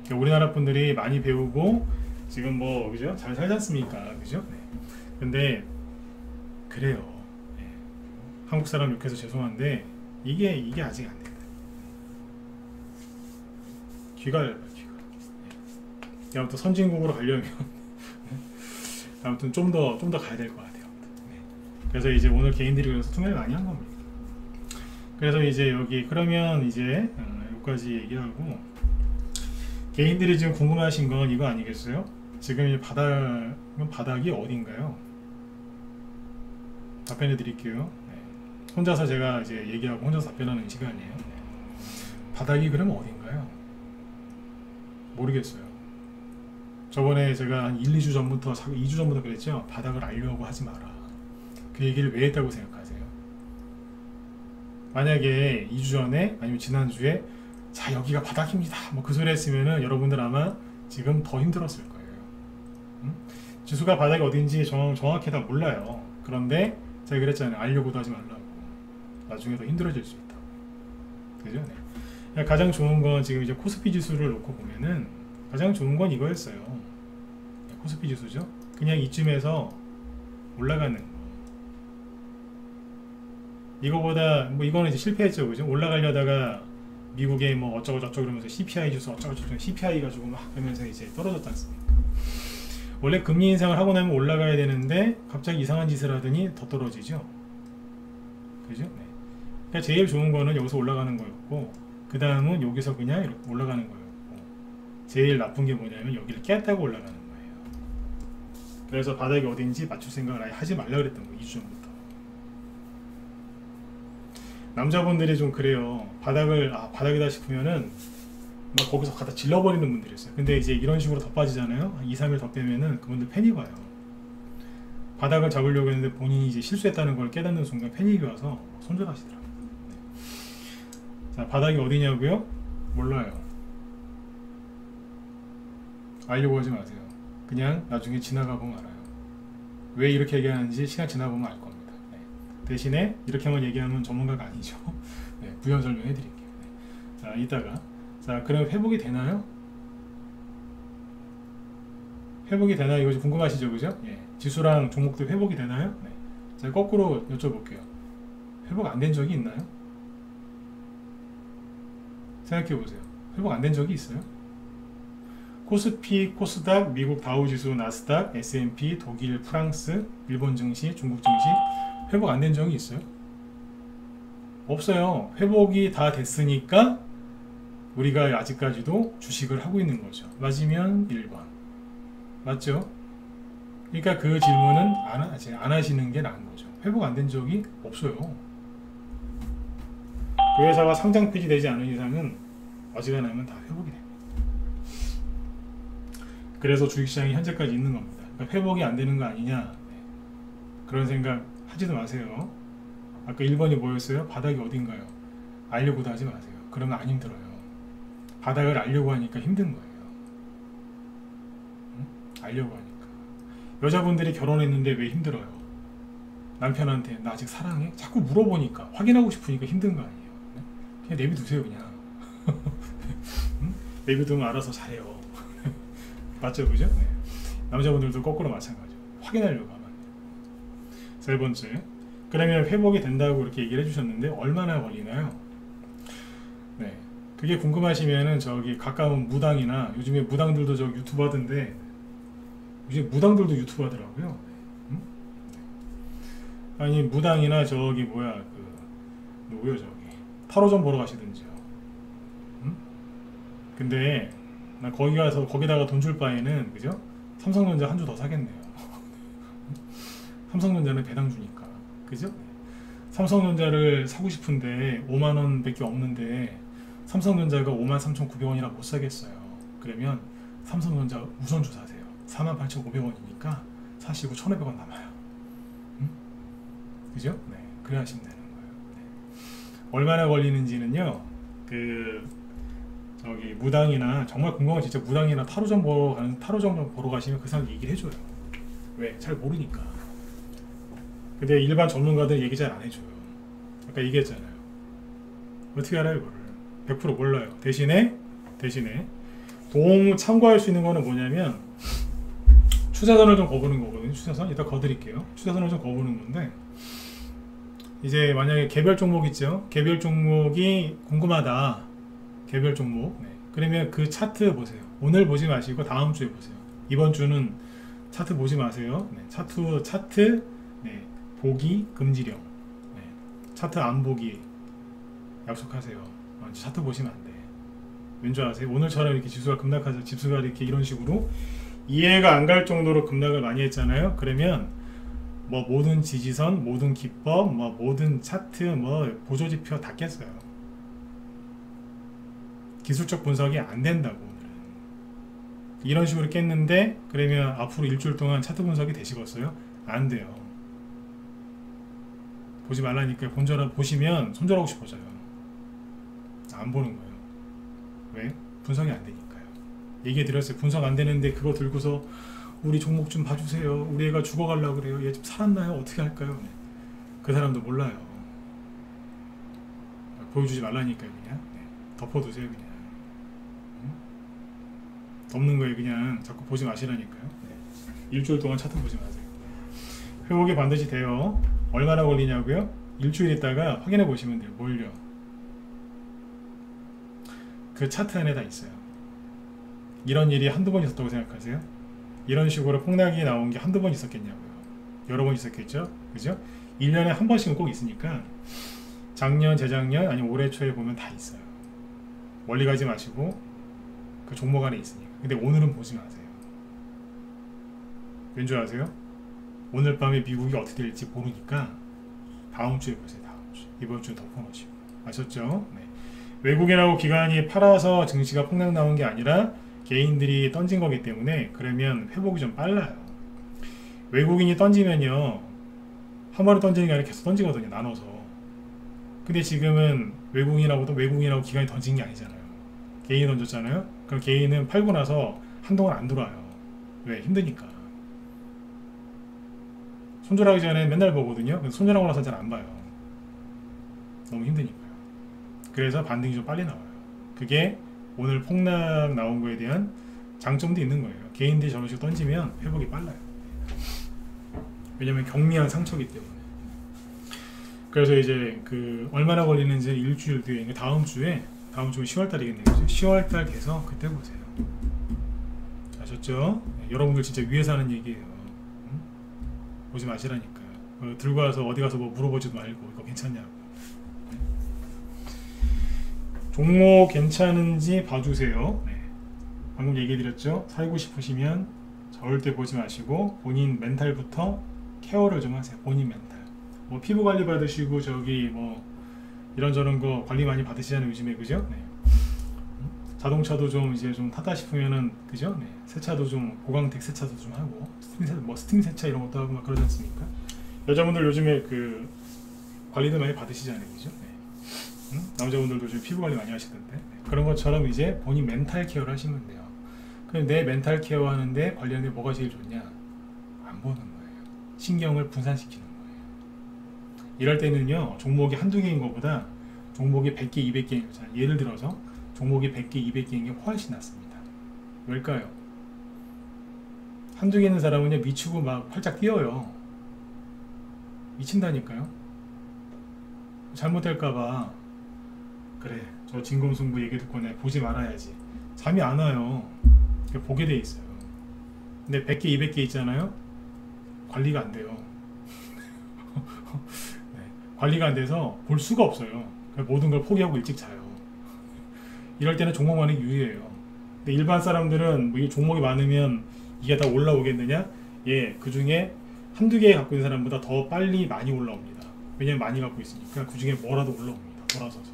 그러니까 우리나라 분들이 많이 배우고 지금 뭐 그죠? 잘 살지 않습니까? 그죠? 네. 근데 그래요. 네. 한국 사람 욕해서 죄송한데 이게 아직 안 된다. 귀가 얇아요, 귀가. 네. 아무튼 선진국으로 가려면 아무튼 좀 더 가야 될 것 같아요. 네. 그래서 이제 오늘 개인들이 그래서 투명을 많이 한 겁니다. 그래서 이제 여기 그러면 이제 여기까지 얘기하고 개인들이 지금 궁금하신 건 이거 아니겠어요? 지금 이 바닥이 어딘가요? 답변해 드릴게요. 네. 혼자서 제가 이제 얘기하고 혼자서 답변하는 시간이에요. 네. 바닥이 그러면 어딘가요? 모르겠어요. 저번에 제가 한 1, 2주 전부터 2주 전부터 그랬죠. 바닥을 알려고 하지 마라. 그 얘기를 왜 했다고 생각하세요? 만약에 2주 전에 아니면 지난주에 자 여기가 바닥입니다 뭐 그 소리 했으면은 여러분들 아마 지금 더 힘들었을 거예요. 지수가 바닥이 어딘지 정확히 다 몰라요. 그런데 제가 그랬잖아요. 알려고도 하지 말라고. 나중에 더 힘들어질 수 있다. 그죠? 네. 가장 좋은 건 지금 이제 코스피 지수를 놓고 보면은 가장 좋은 건 이거였어요. 코스피 지수죠. 그냥 이쯤에서 올라가는 거. 이거보다 뭐 이거는 이제 실패했죠, 그죠? 올라가려다가 미국의 뭐 어쩌고 저쩌고 그러면서 CPI 지수 어쩌고 저쩌고 CPI 가지고 막 그러면서 이제 떨어졌지 않습니까? 원래 금리 인상을 하고 나면 올라가야 되는데 갑자기 이상한 짓을 하더니 더 떨어지죠. 그죠? 네. 그러니까 제일 좋은 거는 여기서 올라가는 거였고 그 다음은 여기서 그냥 이렇게 올라가는 거였고 제일 나쁜 게 뭐냐면 여기를 깼다고 올라가는 거예요. 그래서 바닥이 어딘지 맞출 생각을 아예 하지 말라 그랬던 거예요. 2주 전부터. 남자분들이 좀 그래요. 바닥이다 싶으면은 막 거기서 갖다 질러버리는 분들이 있어요. 근데 이제 이런 식으로 더 빠지잖아요. 2, 3일 더 빼면은 그분들 패닉 와요. 바닥을 잡으려고 했는데 본인이 이제 실수했다는 걸 깨닫는 순간 패닉이 와서 손절하시더라고요. 네. 자, 바닥이 어디냐고요? 몰라요. 알려고 하지 마세요. 그냥 나중에 지나가보면 알아요. 왜 이렇게 얘기하는지 시간 지나보면 알 겁니다. 네. 대신에 이렇게만 얘기하면 전문가가 아니죠. 네, 부연 설명해 드릴게요. 네. 자, 이따가 자, 그럼 회복이 되나요? 회복이 되나요? 이거 좀 궁금하시죠? 그죠? 예. 지수랑 종목들 회복이 되나요? 네. 자, 거꾸로 여쭤볼게요. 회복 안 된 적이 있나요? 생각해 보세요. 회복 안 된 적이 있어요? 코스피, 코스닥, 미국 다우지수, 나스닥, S&P, 독일, 프랑스, 일본 증시, 중국 증시 회복 안 된 적이 있어요? 없어요. 회복이 다 됐으니까 우리가 아직까지도 주식을 하고 있는 거죠. 맞으면 1번. 맞죠? 그러니까 그 질문은 안 하시는 게 나은 거죠. 회복 안 된 적이 없어요. 그 회사가 상장 폐지되지 않은 이상은 어지간하면 다 회복이 됩니다. 그래서 주식시장이 현재까지 있는 겁니다. 그러니까 회복이 안 되는 거 아니냐, 그런 생각 하지도 마세요. 아까 1번이 뭐였어요? 바닥이 어딘가요? 알려고도 하지 마세요. 그러면 안 힘들어요. 바닥을 알려고 하니까 힘든 거예요. 응? 알려고 하니까. 여자분들이 결혼했는데 왜 힘들어요? 남편한테 나 아직 사랑해? 자꾸 물어보니까 확인하고 싶으니까 힘든 거 아니에요. 그냥 내비두세요 그냥. 응? 내비두면 알아서 잘해요. 맞죠, 그죠? 네. 남자분들도 거꾸로 마찬가지죠. 확인하려고 하면. 세 번째, 그러면 회복이 된다고 이렇게 얘기를 해주셨는데 얼마나 걸리나요? 네, 그게 궁금하시면은 저기 가까운 무당이나 요즘에 무당들도 저 유튜브 하던데 요즘 무당들도 유튜브 하더라고요. 응? 아니 무당이나 저기 뭐야 그 누구요 저기 타로 좀 보러 가시든지요. 응? 근데 나 거기 가서 거기다가 돈 줄 바에는 그죠? 삼성전자 한 주 더 사겠네요. 삼성전자는 배당 주니까 그죠? 삼성전자를 사고 싶은데 5만원 밖에 없는데 삼성전자가 53,900원이라 못 사겠어요. 그러면 삼성전자 우선주 사세요. 48,500원이니까 사시고 1,500원 남아요. 응? 그죠? 네, 그래 하시면 되는 거예요. 네. 얼마나 걸리는지는요, 저기 무당이나 정말 궁금한 진짜 무당이나 타로점 보러 가시면 그 사람 얘기를 해줘요. 왜? 잘 모르니까. 근데 일반 전문가들 얘기 잘 안 해줘요. 아까 얘기했잖아요. 어떻게 알아요 이거를? 100% 몰라요. 대신에 도움 참고할 수 있는 거는 뭐냐면 추세선을 좀 거보는 거거든요. 추세선 이따 거드릴게요. 추세선을 좀 거보는 건데 이제 만약에 개별 종목 있죠. 개별 종목이 궁금하다. 개별 종목. 네. 그러면 그 차트 보세요. 오늘 보지 마시고 다음 주에 보세요. 이번 주는 차트 보지 마세요. 네. 차트 네. 보기 금지령. 네. 차트 안 보기 약속하세요. 차트 보시면 안 돼. 왠지 아세요? 오늘처럼 이렇게 지수가 급락하죠. 지수가 이렇게 이런 식으로 이해가 안 갈 정도로 급락을 많이 했잖아요. 그러면 뭐 모든 지지선, 모든 기법, 뭐 모든 차트, 뭐 보조지표 다 깼어요. 기술적 분석이 안 된다고 오늘은. 이런 식으로 깼는데 그러면 앞으로 일주일 동안 차트 분석이 되시겠어요? 안 돼요. 보지 말라니까 보시면 손절하고 싶어져요. 안 보는 거예요. 왜? 분석이 안 되니까요. 얘기해 드렸어요. 분석 안 되는데 그거 들고서 우리 종목 좀 봐주세요. 우리 애가 죽어가려고 그래요. 얘 좀 살았나요? 어떻게 할까요? 네. 그 사람도 몰라요. 보여주지 말라니까요. 그냥 네. 덮어두세요. 그냥 덮는 거에 그냥 자꾸 보지 마시라니까요. 네. 일주일 동안 차트 보지 마세요. 회복이 반드시 돼요. 얼마나 걸리냐고요? 일주일 있다가 확인해 보시면 돼요. 뭘요? 그 차트 안에 다 있어요. 이런 일이 한두 번 있었다고 생각하세요? 이런 식으로 폭락이 나온 게 한두 번 있었겠냐고요. 여러 번 있었겠죠? 그죠? 1년에 한 번씩은 꼭 있으니까 작년, 재작년, 아니면 올해 초에 보면 다 있어요. 멀리 가지 마시고 그 종목 안에 있으니까. 근데 오늘은 보지 마세요. 왠 줄 아세요? 오늘 밤에 미국이 어떻게 될지 모르니까 다음 주에 보세요. 다음 주. 이번 주는 덮어놓으시고. 아셨죠? 네. 외국인하고 기관이 팔아서 증시가 폭락 나온 게 아니라 개인들이 던진 거기 때문에 그러면 회복이 좀 빨라요. 외국인이 던지면요 한 번에 던지는 게 아니라 계속 던지거든요. 나눠서. 근데 지금은 외국인하고 기관이 던진 게 아니잖아요. 개인이 던졌잖아요. 그럼 개인은 팔고 나서 한동안 안 돌아요. 왜? 힘드니까. 손절하기 전에 맨날 보거든요. 근데 손절하고 나서 잘 안 봐요. 너무 힘드니까요. 그래서 반등이 좀 빨리 나와요. 그게 오늘 폭락 나온 거에 대한 장점도 있는 거예요. 개인들이 저런 식으로 던지면 회복이 빨라요. 왜냐면 경미한 상처이기 때문에. 그래서 이제 그 얼마나 걸리는지 일주일 뒤에, 다음 주에 10월달이겠네요. 10월달 돼서 그때 보세요. 아셨죠? 네, 여러분들 진짜 위에서 하는 얘기예요. 응? 보지 마시라니까요. 들고 와서 어디 가서 뭐 물어보지도 말고 이거 괜찮냐고. 네. 종목 괜찮은지 봐주세요. 네. 방금 얘기해드렸죠? 살고 싶으시면 절대 보지 마시고 본인 멘탈부터 케어를 좀 하세요. 본인 멘탈. 뭐 피부 관리 받으시고 저기 뭐 이런저런 거 관리 많이 받으시잖아요. 요즘에. 그죠? 네. 자동차도 좀 이제 좀 타다 싶으면은 그죠? 네. 세차도 좀 고강택 세차도 좀 하고 스팀 세차 이런 것도 하고 막 그러지 않습니까? 여자분들 요즘에 그 관리도 많이 받으시잖아요. 그죠? 네. 남자분들도 좀 피부 관리 많이 하시던데. 네. 그런 것처럼 이제 본인 멘탈 케어를 하시면 돼요. 그럼 내 멘탈 케어 하는데 관련해 뭐가 제일 좋냐? 안 보는 거예요. 신경을 분산시키는 거예요. 이럴 때는요, 종목이 한두 개인 것보다 종목이 100개, 200개인 거잖아요. 예를 들어서 종목이 100개, 200개인 게 훨씬 낫습니다. 왜일까요? 한두 개 있는 사람은요, 미치고 막 활짝 뛰어요. 미친다니까요. 잘못될까봐. 그래, 저 진검승부 얘기 듣고 내 보지 말아야지. 잠이 안 와요. 보게 돼 있어요. 근데 100개, 200개 있잖아요. 관리가 안 돼요. 네, 관리가 안 돼서 볼 수가 없어요. 모든 걸 포기하고 일찍 자요. 이럴 때는 종목 많이 유리해요. 근데 일반 사람들은 뭐 이 종목이 많으면 이게 다 올라오겠느냐? 예, 그 중에 한두 개 갖고 있는 사람보다 더 빨리 많이 올라옵니다. 왜냐면 많이 갖고 있으니까 그 중에 뭐라도 올라옵니다. 돌아서서.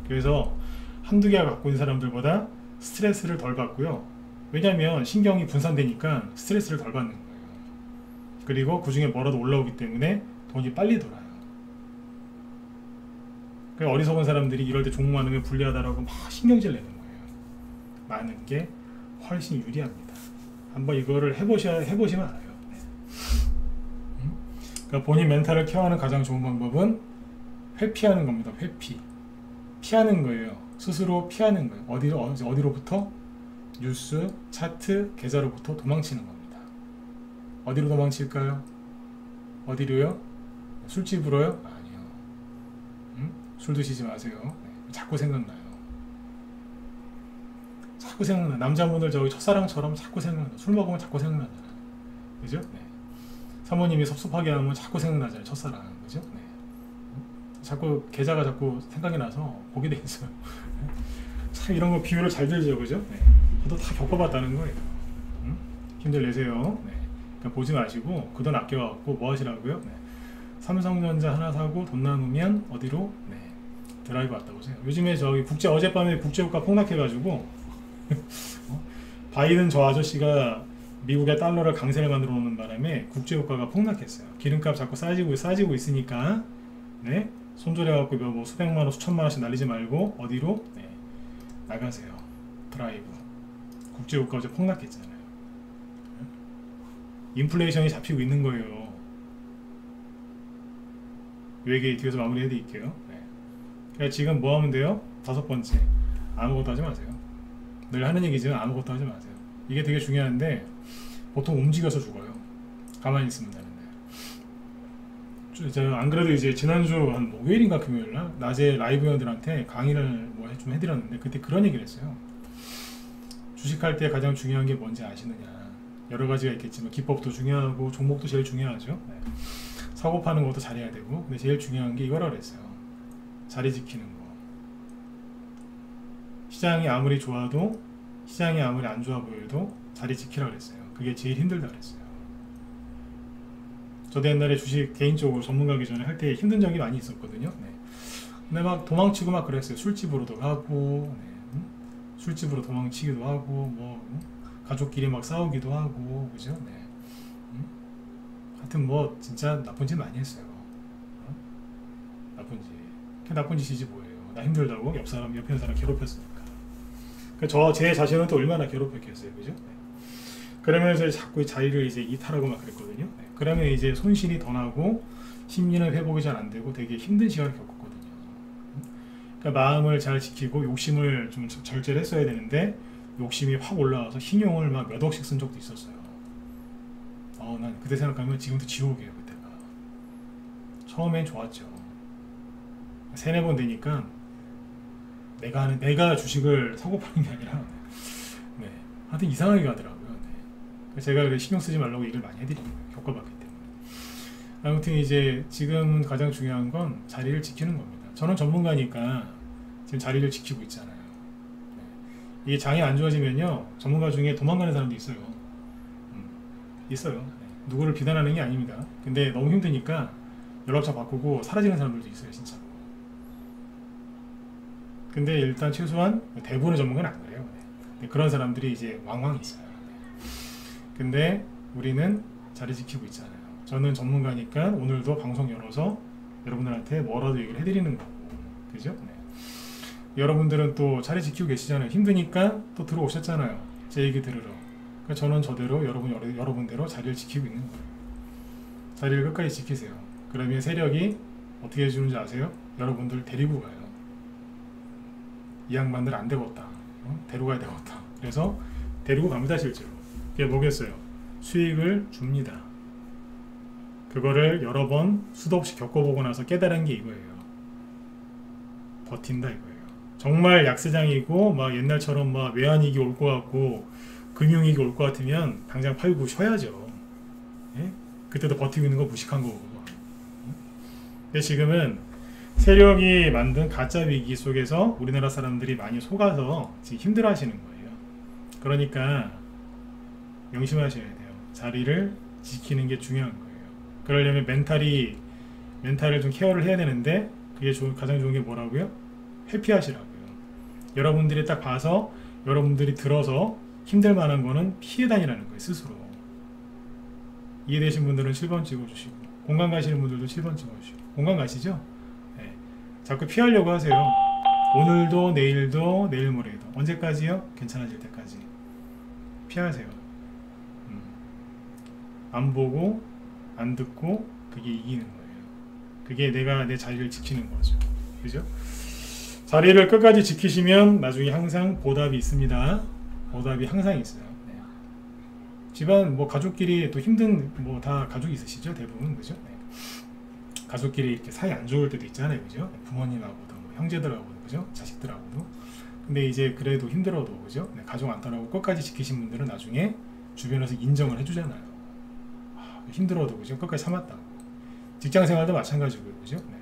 그래서 한두 개 갖고 있는 사람들보다 스트레스를 덜 받고요. 왜냐면 신경이 분산되니까 스트레스를 덜 받는 거예요. 그리고 그 중에 뭐라도 올라오기 때문에 돈이 빨리 돌아요. 어리석은 사람들이 이럴 때 종목 많으면 불리하다라고 막 신경질 내는 거예요. 많은 게 훨씬 유리합니다. 한번 이거를 해보시면 알아요. 네. 그러니까 본인 멘탈을 케어하는 가장 좋은 방법은 회피하는 겁니다. 회피. 피하는 거예요. 스스로 피하는 거예요. 어디로부터? 뉴스, 차트, 계좌로부터 도망치는 겁니다. 어디로 도망칠까요? 어디로요? 술집으로요? 아니요. 술 드시지 마세요. 네. 자꾸 생각나요. 자꾸 생각나. 남자분들 저기 첫사랑처럼 자꾸 생각나. 술 먹으면 자꾸 생각나잖아. 그죠? 네. 사모님이 섭섭하게 하면 자꾸 생각나잖아요. 첫사랑. 그죠? 네. 자꾸 계좌가 자꾸 생각이 나서 보게 돼 있어요. 참 이런 거 비유를 잘 들죠. 그죠? 네. 저도 다 겪어봤다는 거예요. 힘들 내세요. 네. 그러니까 보지 마시고 그 돈 아껴갖고 뭐 하시라고요? 네. 삼성전자 하나 사고 돈 남으면 어디로? 네. 드라이브 갔다 오세요. 요즘에 저기 어젯밤에 국제유가 폭락해가지고 바이든 저 아저씨가 미국의 달러를 강세를 만들어 놓는 바람에 국제유가가 폭락했어요. 기름값 자꾸 싸지고 있으니까 네. 손절해갖고 뭐 수백만원 수천만원씩 날리지 말고 어디로? 네. 나가세요. 드라이브. 국제유가 어제 폭락했잖아요. 인플레이션이 잡히고 있는 거예요. 요 얘기 뒤에서 마무리 해드릴게요. 네. 그러니까 지금 뭐 하면 돼요? 5번째, 아무것도 하지 마세요. 늘 하는 얘기지만 아무것도 하지 마세요. 이게 되게 중요한데 보통 움직여서 죽어요. 가만히 있으면 되는데. 안 그래도 이제 지난주 한 목요일인가 금요일날 낮에 라이브 회원들한테 강의를 뭐 좀 해드렸는데 그때 그런 얘기를 했어요. 주식할 때 가장 중요한 게 뭔지 아시느냐. 여러 가지가 있겠지만 기법도 중요하고 종목도 제일 중요하죠. 네. 사고 파는 것도 잘해야 되고, 근데 제일 중요한 게 이거라 그랬어요. 자리 지키는 거. 시장이 아무리 좋아도, 시장이 아무리 안 좋아 보여도 자리 지키라 그랬어요. 그게 제일 힘들다 그랬어요. 저도 옛날에 주식 개인적으로 전문가기 전에 할 때 힘든 적이 많이 있었거든요. 네. 근데 막 도망치고 막 그랬어요. 술집으로도 가고, 네. 술집으로 도망치기도 하고, 뭐 가족끼리 막 싸우기도 하고, 그죠? 네. 하여튼 뭐 진짜 나쁜 짓 많이 했어요. 나쁜 짓. 그게 나쁜 짓이지 뭐예요. 나 힘들다고 옆에 있는 사람 괴롭혔으니까. 그러니까 제 자신은 또 얼마나 괴롭혔겠어요, 그죠? 네. 그러면서 자꾸 자리를 이제 이탈하고 막 그랬거든요. 네. 그러면 이제 손실이 더 나고 심리는 회복이 잘 안 되고 되게 힘든 시간을 겪었거든요. 그러니까 마음을 잘 지키고 욕심을 좀 절제를 했어야 되는데 욕심이 확 올라와서 신용을 막 몇 억씩 쓴 적도 있었어요. 난 그때 생각하면 지금도 지옥이에요. 그때가 처음엔 좋았죠. 3-4번 되니까 내가 주식을 사고 파는 게 아니라 네. 하여튼 이상하게 가더라고요. 네. 제가 신경 쓰지 말라고 얘기를 많이 해드린 거예요. 겪어봤기 때문에. 아무튼 이제 지금 가장 중요한 건 자리를 지키는 겁니다. 저는 전문가니까 지금 자리를 지키고 있잖아요. 네. 이게 장이 안 좋아지면요, 전문가 중에 도망가는 사람도 있어요. 있어요. 네. 누구를 비난하는 게 아닙니다. 근데 너무 힘드니까 연락처 바꾸고 사라지는 사람들도 있어요, 진짜. 근데 일단 최소한 대부분의 전문가는 안 그래요. 네. 그런 사람들이 이제 왕왕 있어요. 네. 근데 우리는 자리 지키고 있잖아요. 저는 전문가니까 오늘도 방송 열어서 여러분들한테 뭐라도 얘기를 해드리는 거고, 그죠? 네. 여러분들은 또 자리 지키고 계시잖아요. 힘드니까 또 들어오셨잖아요. 제 얘기 들으러. 그러니까 저는 저대로 여러분대로 자리를 지키고 있는 거예요. 자리를 끝까지 지키세요. 그러면 세력이 어떻게 해주는지 아세요? 여러분들 데리고 가요. 이 양반들 안 되겠다. 데리고 가야 되겠다. 그래서 데리고 갑니다, 실제로. 그게 뭐겠어요? 수익을 줍니다. 그거를 여러 번 수도 없이 겪어보고 나서 깨달은 게 이거예요. 버틴다 이거예요. 정말 약세장이고 막 옛날처럼 막 외환위기 올 것 같고 금융위기 올 것 같으면 당장 팔고 쉬어야죠. 예? 그때도 버티고 있는 거 무식한 거고. 근데 지금은 세력이 만든 가짜 위기 속에서 우리나라 사람들이 많이 속아서 지금 힘들어 하시는 거예요. 그러니까 명심하셔야 돼요. 자리를 지키는 게 중요한 거예요. 그러려면 멘탈을 좀 케어를 해야 되는데 그게 가장 좋은 게 뭐라고요? 회피하시라고요. 여러분들이 딱 봐서 여러분들이 들어서 힘들 만한 거는 피해 다니라는 거예요, 스스로. 이해되신 분들은 7번 찍어주시고, 공감 가시는 분들도 7번 찍어주시고. 공감 가시죠? 네. 자꾸 피하려고 하세요. 오늘도 내일도 내일 모레도. 언제까지요? 괜찮아질 때까지. 피하세요. 안 보고 안 듣고 그게 이기는 거예요. 그게 내가 내 자리를 지키는 거죠. 그죠? 자리를 끝까지 지키시면 나중에 항상 보답이 있습니다. 보답이 항상 있어요. 네. 집안 뭐 가족끼리 또 힘든 뭐 다 가족이 있으시죠 대부분 그죠? 네. 가족끼리 이렇게 사이 안 좋을 때도 있잖아요 그죠? 부모님하고도 뭐 형제들하고도 그죠? 자식들하고도. 근데 이제 그래도 힘들어도 그죠? 네. 가족 안 떠나고 끝까지 지키신 분들은 나중에 주변에서 인정을 해주잖아요. 아, 힘들어도 그죠? 끝까지 참았다고. 직장생활도 마찬가지고요 그죠? 네.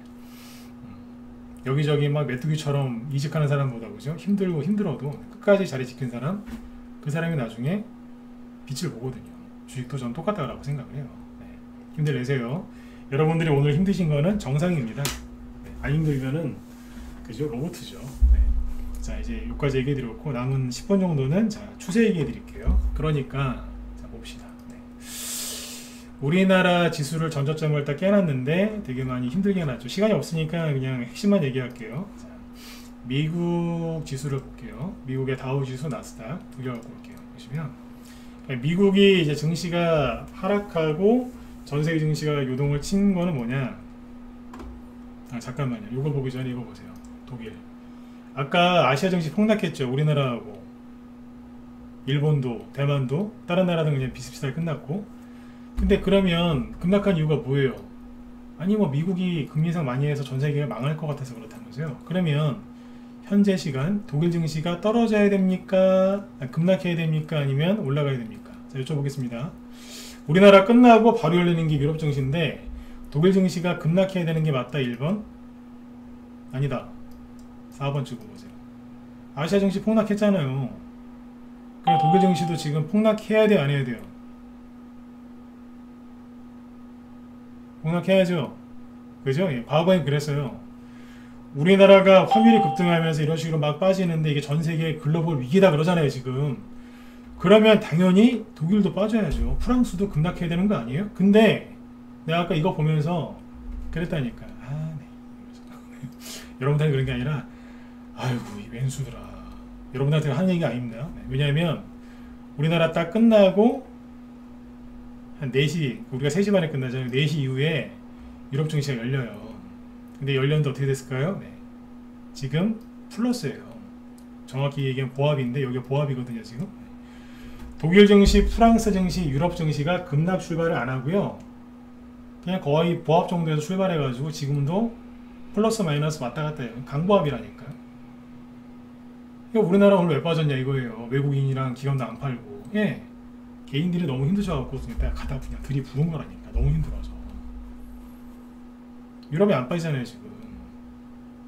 여기저기 막 메뚜기처럼 이직하는 사람보다 그죠? 힘들고 힘들어도 끝까지 자리 지킨 사람, 그 사람이 나중에 빛을 보거든요. 주식도 전 똑같다고 생각을 해요. 네. 힘내세요. 여러분들이 오늘 힘드신 거는 정상입니다. 네. 안 힘들면은 그죠? 로봇이죠. 네. 자 이제 여기까지 얘기해 드렸고 남은 10분 정도는 자 추세 얘기해 드릴게요. 그러니까 자 봅시다. 네. 우리나라 지수를 전저점을 딱 깨놨는데 되게 많이 힘들게 해놨죠. 시간이 없으니까 그냥 핵심만 얘기할게요. 자, 미국 지수를 볼게요. 미국의 다우지수, 나스닥 두 개 갖고 볼게요. 보시면 미국이 이제 증시가 하락하고 전세계 증시가 요동을 친 거는 뭐냐? 아 잠깐만요. 이거 보기 전에 이거 보세요. 독일. 아까 아시아 증시 폭락했죠. 우리나라하고 일본도, 대만도 다른 나라들은 그냥 비슷비슷하게 끝났고. 근데 그러면 급락한 이유가 뭐예요? 아니 뭐 미국이 금리 인상 많이 해서 전 세계가 망할 것 같아서 그렇다면서요. 그러면 현재 시간 독일 증시가 떨어져야 됩니까? 급락해야 됩니까? 아니면 올라가야 됩니까? 자 여쭤보겠습니다. 우리나라 끝나고 바로 열리는 게 유럽 증시인데 독일 증시가 급락해야 되는 게 맞다 1번? 아니다 4번 찍어보세요. 아시아 증시 폭락했잖아요. 그럼 독일 증시도 지금 폭락해야 돼요 안 해야 돼요? 폭락해야죠. 그죠? 예, 과거엔 그랬어요. 우리나라가 환율이 급등하면서 이런 식으로 막 빠지는데 이게 전 세계 글로벌 위기다 그러잖아요 지금. 그러면 당연히 독일도 빠져야죠. 프랑스도 급락해야 되는 거 아니에요? 근데 내가 아까 이거 보면서 그랬다니까. 아, 네. 여러분들한테 그런 게 아니라 아이고 이 왼수들아. 여러분들한테 하는 얘기가 아닙니다. 네. 왜냐하면 우리나라 딱 끝나고 한 4시 우리가 3시 반에 끝나잖아요. 4시 이후에 유럽 증시가 열려요. 근데 열렸는데 어떻게 됐을까요? 네. 지금 플러스예요. 정확히 얘기하면 보합인데 여기가 보합이거든요 지금. 독일 증시, 프랑스 증시, 유럽 증시가 급락 출발을 안 하고요. 그냥 거의 보합 정도에서 출발해가지고 지금도 플러스 마이너스 왔다 갔다 해요. 강보합이라니까요. 그러니까 우리나라 오늘 왜 빠졌냐 이거예요. 외국인이랑 기관도 안 팔고. 예. 개인들이 너무 힘드셔갖고 그냥 가다 그냥 들이부은 거라니까. 너무 힘들어서. 유럽이 안 빠지잖아요 지금.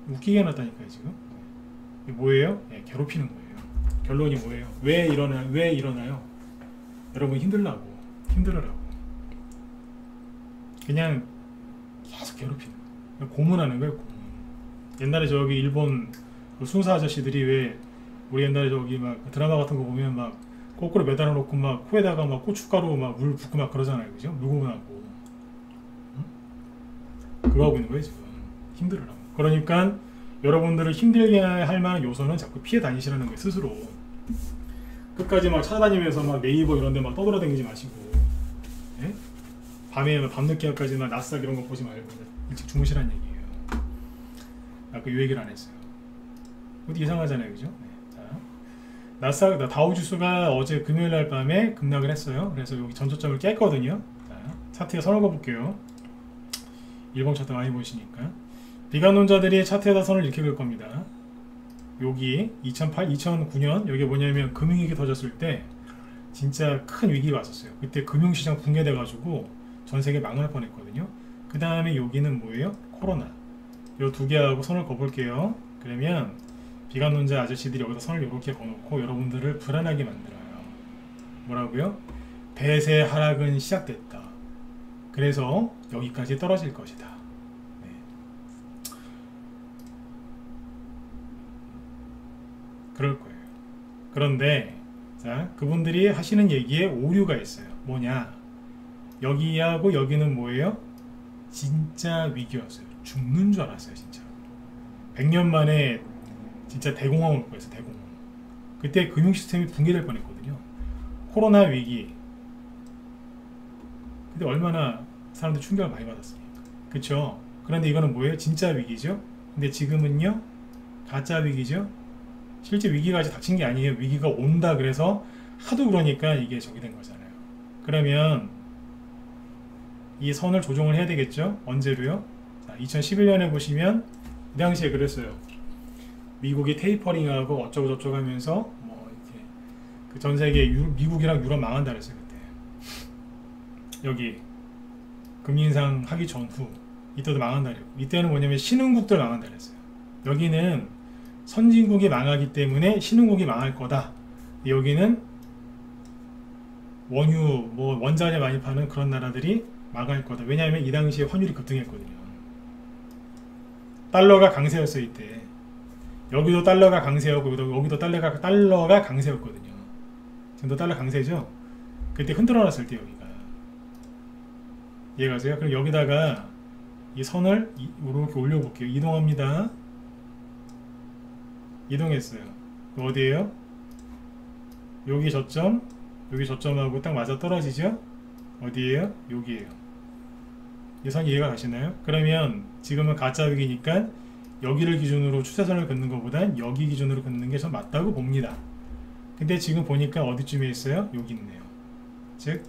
웃기게 해놨다니까요 지금. 이게 뭐예요? 예, 괴롭히는 거예요. 결론이 뭐예요? 왜 일어나요? 여러분 힘들라고. 힘들으라고. 그냥 계속 괴롭히는 거예요. 고문하는 거예요. 고문. 옛날에 저기 일본 순사 아저씨들이 왜 우리 옛날에 저기 막 드라마 같은 거 보면 막 거꾸로 매달아 놓고 막 코에다가 막 고춧가루 막 물 붓고 막 그러잖아요. 그죠? 무고문하고. 그거 하고 있는 거예요 지금. 힘들으라고. 그러니까 여러분들을 힘들게 할 만한 요소는 자꾸 피해 다니시라는 거예요 스스로. 끝까지 막 찾아다니면서 막 네이버 이런 데 막 떠돌아다니지 마시고. 예? 밤에 밤늦게까지 막 나스닥 이런 거 보지 말고 일찍 주무시라는 얘기예요. 아까 이 얘기를 안 했어요. 어디 이상하잖아요 그죠? 네. 자, 나스닥 다우지수가 어제 금요일날 밤에 급락을 했어요. 그래서 여기 전저점을 깼거든요. 자, 차트에 선을 그어볼게요. 일본 차트 많이 보시니까 비관론자들이 차트에다 선을 이렇게 그을 겁니다. 여기 2009년 여기 뭐냐면 금융위기 터졌을 때 진짜 큰 위기가 왔었어요. 그때 금융시장 붕괴돼 가지고 전세계 망할 뻔했거든요. 그 다음에 여기는 뭐예요? 코로나. 요 두 개하고 선을 그어볼게요. 그러면 비관론자 아저씨들이 여기다 선을 이렇게 그어놓고 여러분들을 불안하게 만들어요. 뭐라고요? 대세 하락은 시작됐다. 그래서 여기까지 떨어질 것이다. 네. 그럴 거예요. 그런데 자, 그분들이 하시는 얘기에 오류가 있어요. 뭐냐? 여기하고 여기는 뭐예요? 진짜 위기였어요. 죽는 줄 알았어요, 진짜. 100년 만에 진짜 대공황 올 뻔했어요, 대공황. 그때 금융 시스템이 붕괴될 뻔했거든요. 코로나 위기. 근데 얼마나 사람들 충격을 많이 받았습니까? 그쵸? 그런데 이거는 뭐예요? 진짜 위기죠? 근데 지금은요? 가짜 위기죠? 실제 위기가 아직 닥친 게 아니에요. 위기가 온다 그래서 하도 그러니까 이게 저기 된 거잖아요. 그러면 이 선을 조정을 해야 되겠죠. 언제로요? 자, 2011년에 보시면 이 당시에 그랬어요. 미국이 테이퍼링하고 어쩌고 저쩌고 하면서 뭐 이렇게 그 전 세계 미국이랑 유럽 망한다 그랬어요. 그때 여기 금리 인상 하기 전후 이때도 망한다 그랬고, 이때는 뭐냐면 신흥국들 망한다 그랬어요. 여기는 선진국이 망하기 때문에 신흥국이 망할 거다. 여기는 원유 뭐 원자재 많이 파는 그런 나라들이 망할 거다. 왜냐하면 이 당시에 환율이 급등했거든요. 달러가 강세였어요. 이때 여기도 달러가 강세였고 여기도 달러가 강세였거든요. 지금도 달러 강세죠. 그때 흔들어 놨을 때 여기가 이해가세요? 그럼 여기다가 이 선을 이렇게 올려볼게요. 이동합니다. 이동했어요. 어디에요? 여기 저점, 여기 저점하고 딱 맞아 떨어지죠? 어디에요? 여기에요. 이 선 이해가 가시나요? 그러면 지금은 가짜 위기니까 여기를 기준으로 추세선을 긋는 것보단 여기 기준으로 긋는 게 더 맞다고 봅니다. 근데 지금 보니까 어디쯤에 있어요? 여기 있네요. 즉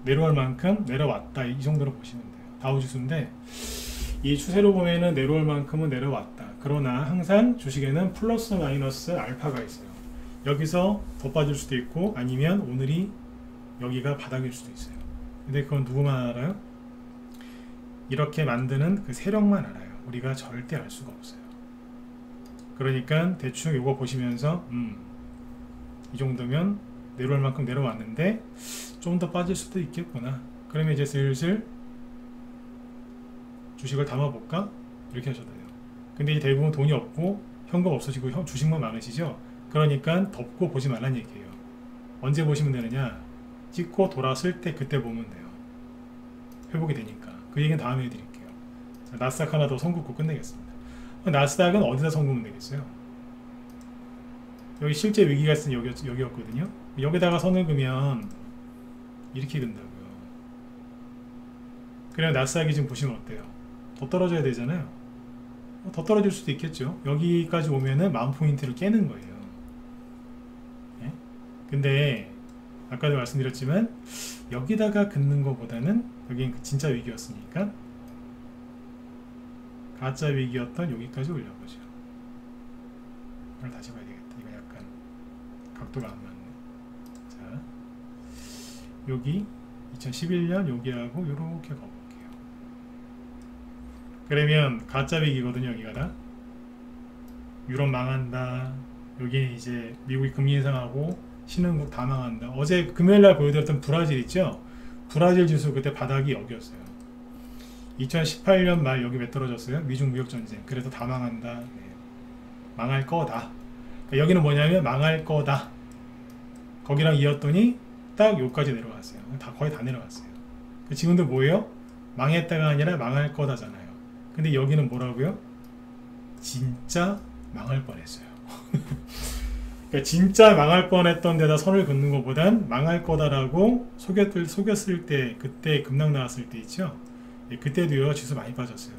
내려올 만큼 내려왔다, 이 정도로 보시면 돼요. 다우지수인데 이 추세로 보면은 내려올 만큼은 내려왔다. 그러나 항상 주식에는 플러스 마이너스 알파가 있어요. 여기서 더 빠질 수도 있고 아니면 오늘이 여기가 바닥일 수도 있어요. 근데 그건 누구만 알아요? 이렇게 만드는 그 세력만 알아요. 우리가 절대 알 수가 없어요. 그러니까 대충 이거 보시면서 이 정도면 내려올 만큼 내려왔는데 좀 더 빠질 수도 있겠구나. 그러면 이제 슬슬 주식을 담아볼까? 이렇게 하셔도 돼요. 근데 이제 대부분 돈이 없고 현금 없어지고 주식만 많으시죠? 그러니까 덮고 보지 말란 얘기예요. 언제 보시면 되느냐? 찍고 돌았을 때 그때 보면 돼요. 회복이 되니까. 그 얘기는 다음에 해드릴게요. 자, 나스닥 하나 더 선긋고 끝내겠습니다. 나스닥은 어디다 선긋으면 되겠어요? 여기 실제 위기가 있은 여기였거든요. 여기다가 선을 그으면 이렇게 근다고요. 그래야 나스닥이 지금 보시면 어때요? 더 떨어져야 되잖아요. 더 떨어질 수도 있겠죠. 여기까지 오면은 10,000포인트를 깨는 거예요. 네? 근데 아까도 말씀드렸지만 여기다가 긋는 것보다는 여긴 진짜 위기였으니까 가짜 위기였던 여기까지 올려보죠. 이걸 다시 봐야 되겠다. 이거 약간 각도가 안 맞네. 자, 여기 2011년 여기하고 이렇게 가볼게요. 그러면 가짜 위기거든요. 여기가 다 유럽 망한다. 여기는 이제 미국이 금리 인상하고 신흥국 다 망한다. 어제 금요일날 보여드렸던 브라질 있죠? 브라질 지수 그때 바닥이 여기였어요. 2018년 말 여기 왜 떨어졌어요? 미중 무역전쟁. 그래서 다 망한다. 네. 망할 거다. 그러니까 여기는 뭐냐면 망할 거다. 거기랑 이었더니 딱 여기까지 내려갔어요. 거의 다 내려갔어요. 지금도 뭐예요? 망했다가 아니라 망할 거다잖아요. 근데 여기는 뭐라고요? 진짜 망할 뻔했어요. 그러니까 진짜 망할 뻔했던 데다 선을 긋는 것보단 망할 거다라고 속였을 때, 그때 급락 나왔을 때 있죠? 예, 그때도요 지수 많이 빠졌어요.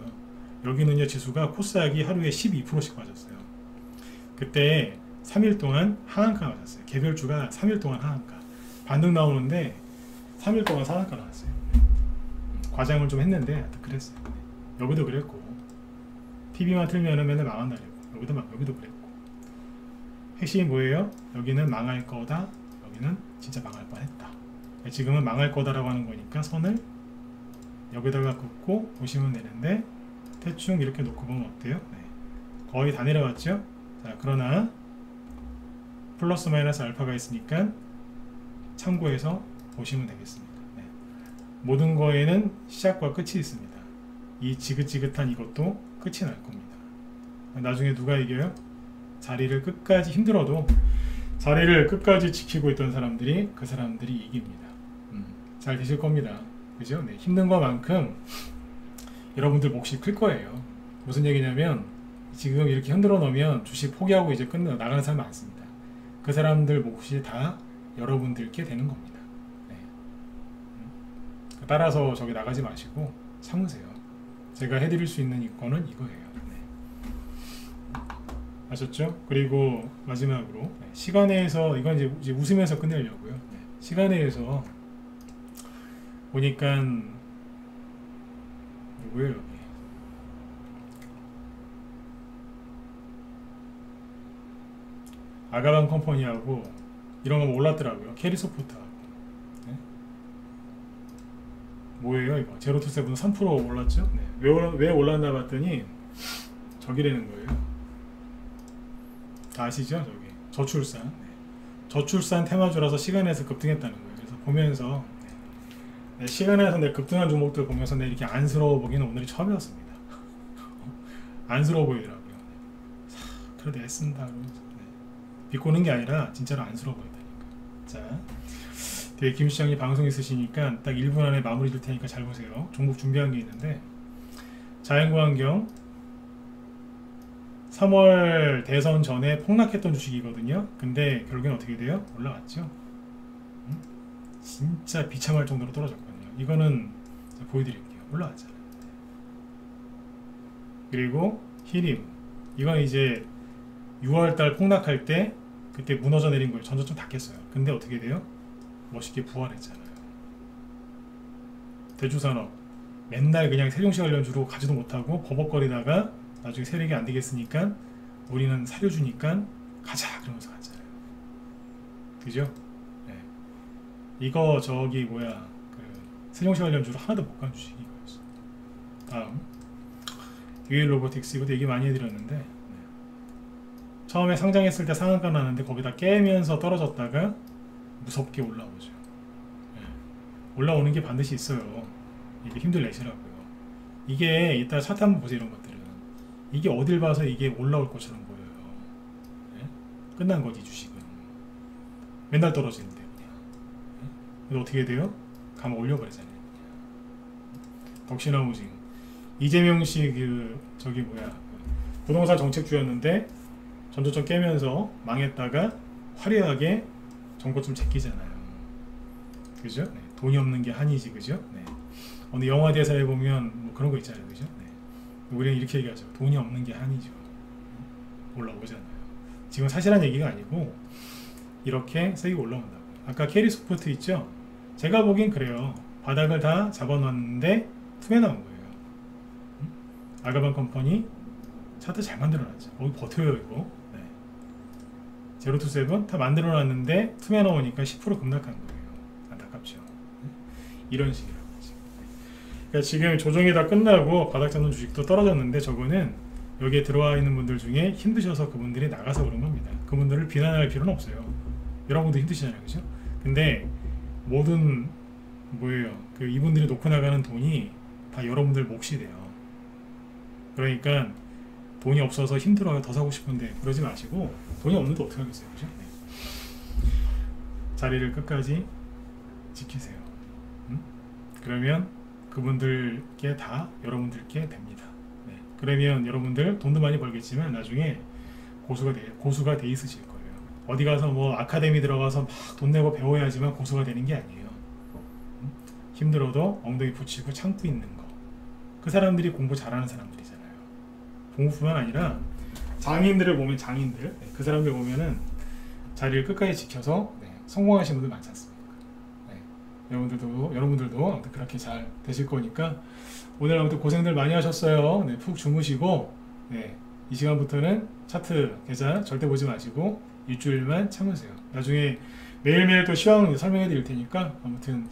여기는요 지수가 코스닥이 하루에 12%씩 빠졌어요. 그때 3일 동안 하한가 맞았어요. 개별주가 3일 동안 하한가. 반등 나오는데 3일 동안 상한가 나왔어요. 과장을 좀 했는데 그랬어요. 여기도 그랬고 TV만 틀면은 맨날 망한다 그랬고 여기도 그랬고 핵심이 뭐예요? 여기는 망할 거다. 여기는 진짜 망할 뻔했다. 지금은 망할 거다라고 하는 거니까 선을 여기다가 긋고 보시면 되는데 대충 이렇게 놓고 보면 어때요? 네. 거의 다 내려왔죠? 자, 그러나 플러스 마이너스 알파가 있으니까 참고해서 보시면 되겠습니다. 네. 모든 거에는 시작과 끝이 있습니다. 이 지긋지긋한 이것도 끝이 날 겁니다. 나중에 누가 이겨요? 자리를 끝까지 힘들어도 자리를 끝까지 지키고 있던 사람들이 그 사람들이 이깁니다. 잘 되실 겁니다. 그죠? 네, 힘든 것만큼 여러분들 몫이 클 거예요. 무슨 얘기냐면 지금 이렇게 흔들어 놓으면 주식 포기하고 이제 나가는 사람 많습니다. 그 사람들 몫이 다 여러분들께 되는 겁니다. 네. 따라서 저기 나가지 마시고 참으세요. 제가 해드릴 수 있는 거는 이거예요. 네. 아셨죠? 그리고 마지막으로 시간에서 이건 이제 웃으면서 끝내려고요. 시간에서 보니까 누구예요 여기? 아가방 컴퍼니하고 이런 거 올랐더라고요. 캐리소프트하고. 네? 뭐예요 이거? 제로투세븐 3% 올랐죠? 네. 왜 올랐나 봤더니 저기라는 거예요. 다 아시죠? 저기 저출산. 네. 저출산 테마주라서 시간에서 급등했다는 거예요. 그래서 보면서 네, 시간에서 내 급등한 종목들 보면서 내 이렇게 안쓰러워 보기는 오늘이 처음이었습니다. 안쓰러워 보이더라고요. 그래도 애쓴다. 비꼬는 게 아니라 진짜로 안쓰러워 보인다니까. 자, 뒤에 김 시장이 방송 있으시니까 딱 1분 안에 마무리 될 테니까 잘 보세요. 종목 준비한 게 있는데 자연구환경 3월 대선 전에 폭락했던 주식이거든요. 근데 결국엔 어떻게 돼요? 올라왔죠. 진짜 비참할 정도로 떨어졌거든요. 이거는 보여드릴게요. 올라왔잖아요. 그리고 히림 이건 이제 6월달 폭락할 때 그때 무너져 내린 거예요. 전저점 다 깼어요. 근데 어떻게 돼요? 멋있게 부활했잖아요. 대주산업 맨날 그냥 세종시 관련주로 가지도 못하고 버벅거리다가 나중에 세력이 안 되겠으니까 우리는 사려주니까 가자 그러면서 갔잖아요. 그죠? 네. 이거 저기 뭐야 그 세종시 관련주로 하나도 못 간 주식이 이거였어. 다음 UL 로보틱스 이것도 얘기 많이 해드렸는데 처음에 상장했을 때 상한가 나는데 거기다 깨면서 떨어졌다가 무섭게 올라오죠. 네. 올라오는 게 반드시 있어요. 이게 힘들 내시라고요. 이게 이따 차트 한번 보세요. 이런 것들은 이게 어딜 봐서 이게 올라올 것처럼 보여요. 네? 끝난 거지 주식은. 맨날 떨어지는데 그냥. 네? 근데 어떻게 돼요? 가면 올려버리잖아요. 덕신화무징 이재명 씨 그 저기 뭐야 부동산 정책주였는데 전조점 깨면서 망했다가 화려하게 정고점 제끼잖아요. 그죠? 네. 돈이 없는 게 한이지, 그죠? 네. 어느 영화 대사에 보면 뭐 그런 거 있잖아요, 그죠? 네. 우리는 이렇게 얘기하죠. 돈이 없는 게 한이죠. 올라오잖아요. 지금 사실한 얘기가 아니고 이렇게 세게 올라온다고. 아까 캐리소프트 있죠? 제가 보기엔 그래요. 바닥을 다 잡아놨는데 틈에 나온 거예요. 아가방 컴퍼니 차트 잘 만들어놨죠. 버텨요 이거. 네. 제로투세븐 다 만들어놨는데 틈에 나오니까 10% 급락한 거예요. 안타깝죠. 네. 이런 식이라고 하죠. 그러니까 지금 조정이 다 끝나고 바닥 잡는 주식도 떨어졌는데 저거는 여기에 들어와 있는 분들 중에 힘드셔서 그분들이 나가서 그런 겁니다. 그분들을 비난할 필요는 없어요. 여러분도 힘드시잖아요, 그죠? 근데 모든 뭐예요? 그 이분들이 놓고 나가는 돈이 다 여러분들 몫이 돼요. 그러니까 돈이 없어서 힘들어요. 더 사고 싶은데 그러지 마시고 돈이 없는데 어떻게 하겠어요, 그죠? 네. 자리를 끝까지 지키세요. 그러면 그분들께 다 여러분들께 됩니다. 네. 그러면 여러분들 돈도 많이 벌겠지만 나중에 고수가 돼 있으실 거예요. 어디 가서 뭐 아카데미 들어가서 막 돈 내고 배워야지만 고수가 되는 게 아니에요. 힘들어도 엉덩이 붙이고 참고 있는 거. 그 사람들이 공부 잘하는 사람들이잖아요. 공부뿐만 아니라 장인들을 보면 장인들, 네, 그 사람들 보면은 자리를 끝까지 지켜서 네, 성공하신 분들 많지 않습니까? 네, 여러분들도 아무튼 그렇게 잘 되실 거니까 오늘 아무튼 고생들 많이 하셨어요. 네, 푹 주무시고 네, 이 시간부터는 차트 계좌 절대 보지 마시고 일주일만 참으세요. 나중에 매일매일 또 시황 설명해 드릴 테니까 아무튼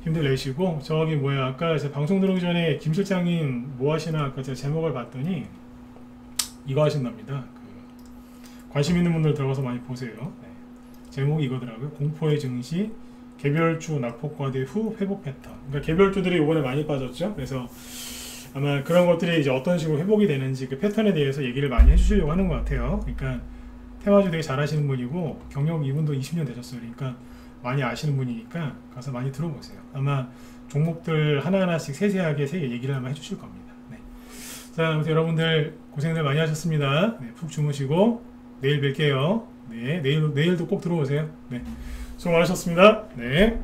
힘들 내시고 저기 뭐야 아까 제가 방송 들어오기 전에 김 실장님 뭐 하시나 아까 제가 제목을 봤더니 이거 하신답니다. 관심 있는 분들 들어가서 많이 보세요. 네. 제목이 이거더라고요. 공포의 증시 개별주 낙폭과대 후 회복 패턴. 그러니까 개별주들이 이번에 많이 빠졌죠. 그래서 아마 그런 것들이 이제 어떤 식으로 회복이 되는지 그 패턴에 대해서 얘기를 많이 해주시려고 하는 것 같아요. 그러니까 테마주 되게 잘하시는 분이고 경력 이분도 20년 되셨어요. 그러니까 많이 아시는 분이니까 가서 많이 들어보세요. 아마 종목들 하나하나씩 세세하게 얘기를 아마 해주실 겁니다. 네. 자, 아무튼 여러분들 고생들 많이 하셨습니다. 네, 푹 주무시고 내일 뵐게요. 네, 내일도 꼭 들어오세요. 네, 수고 많으셨습니다. 네.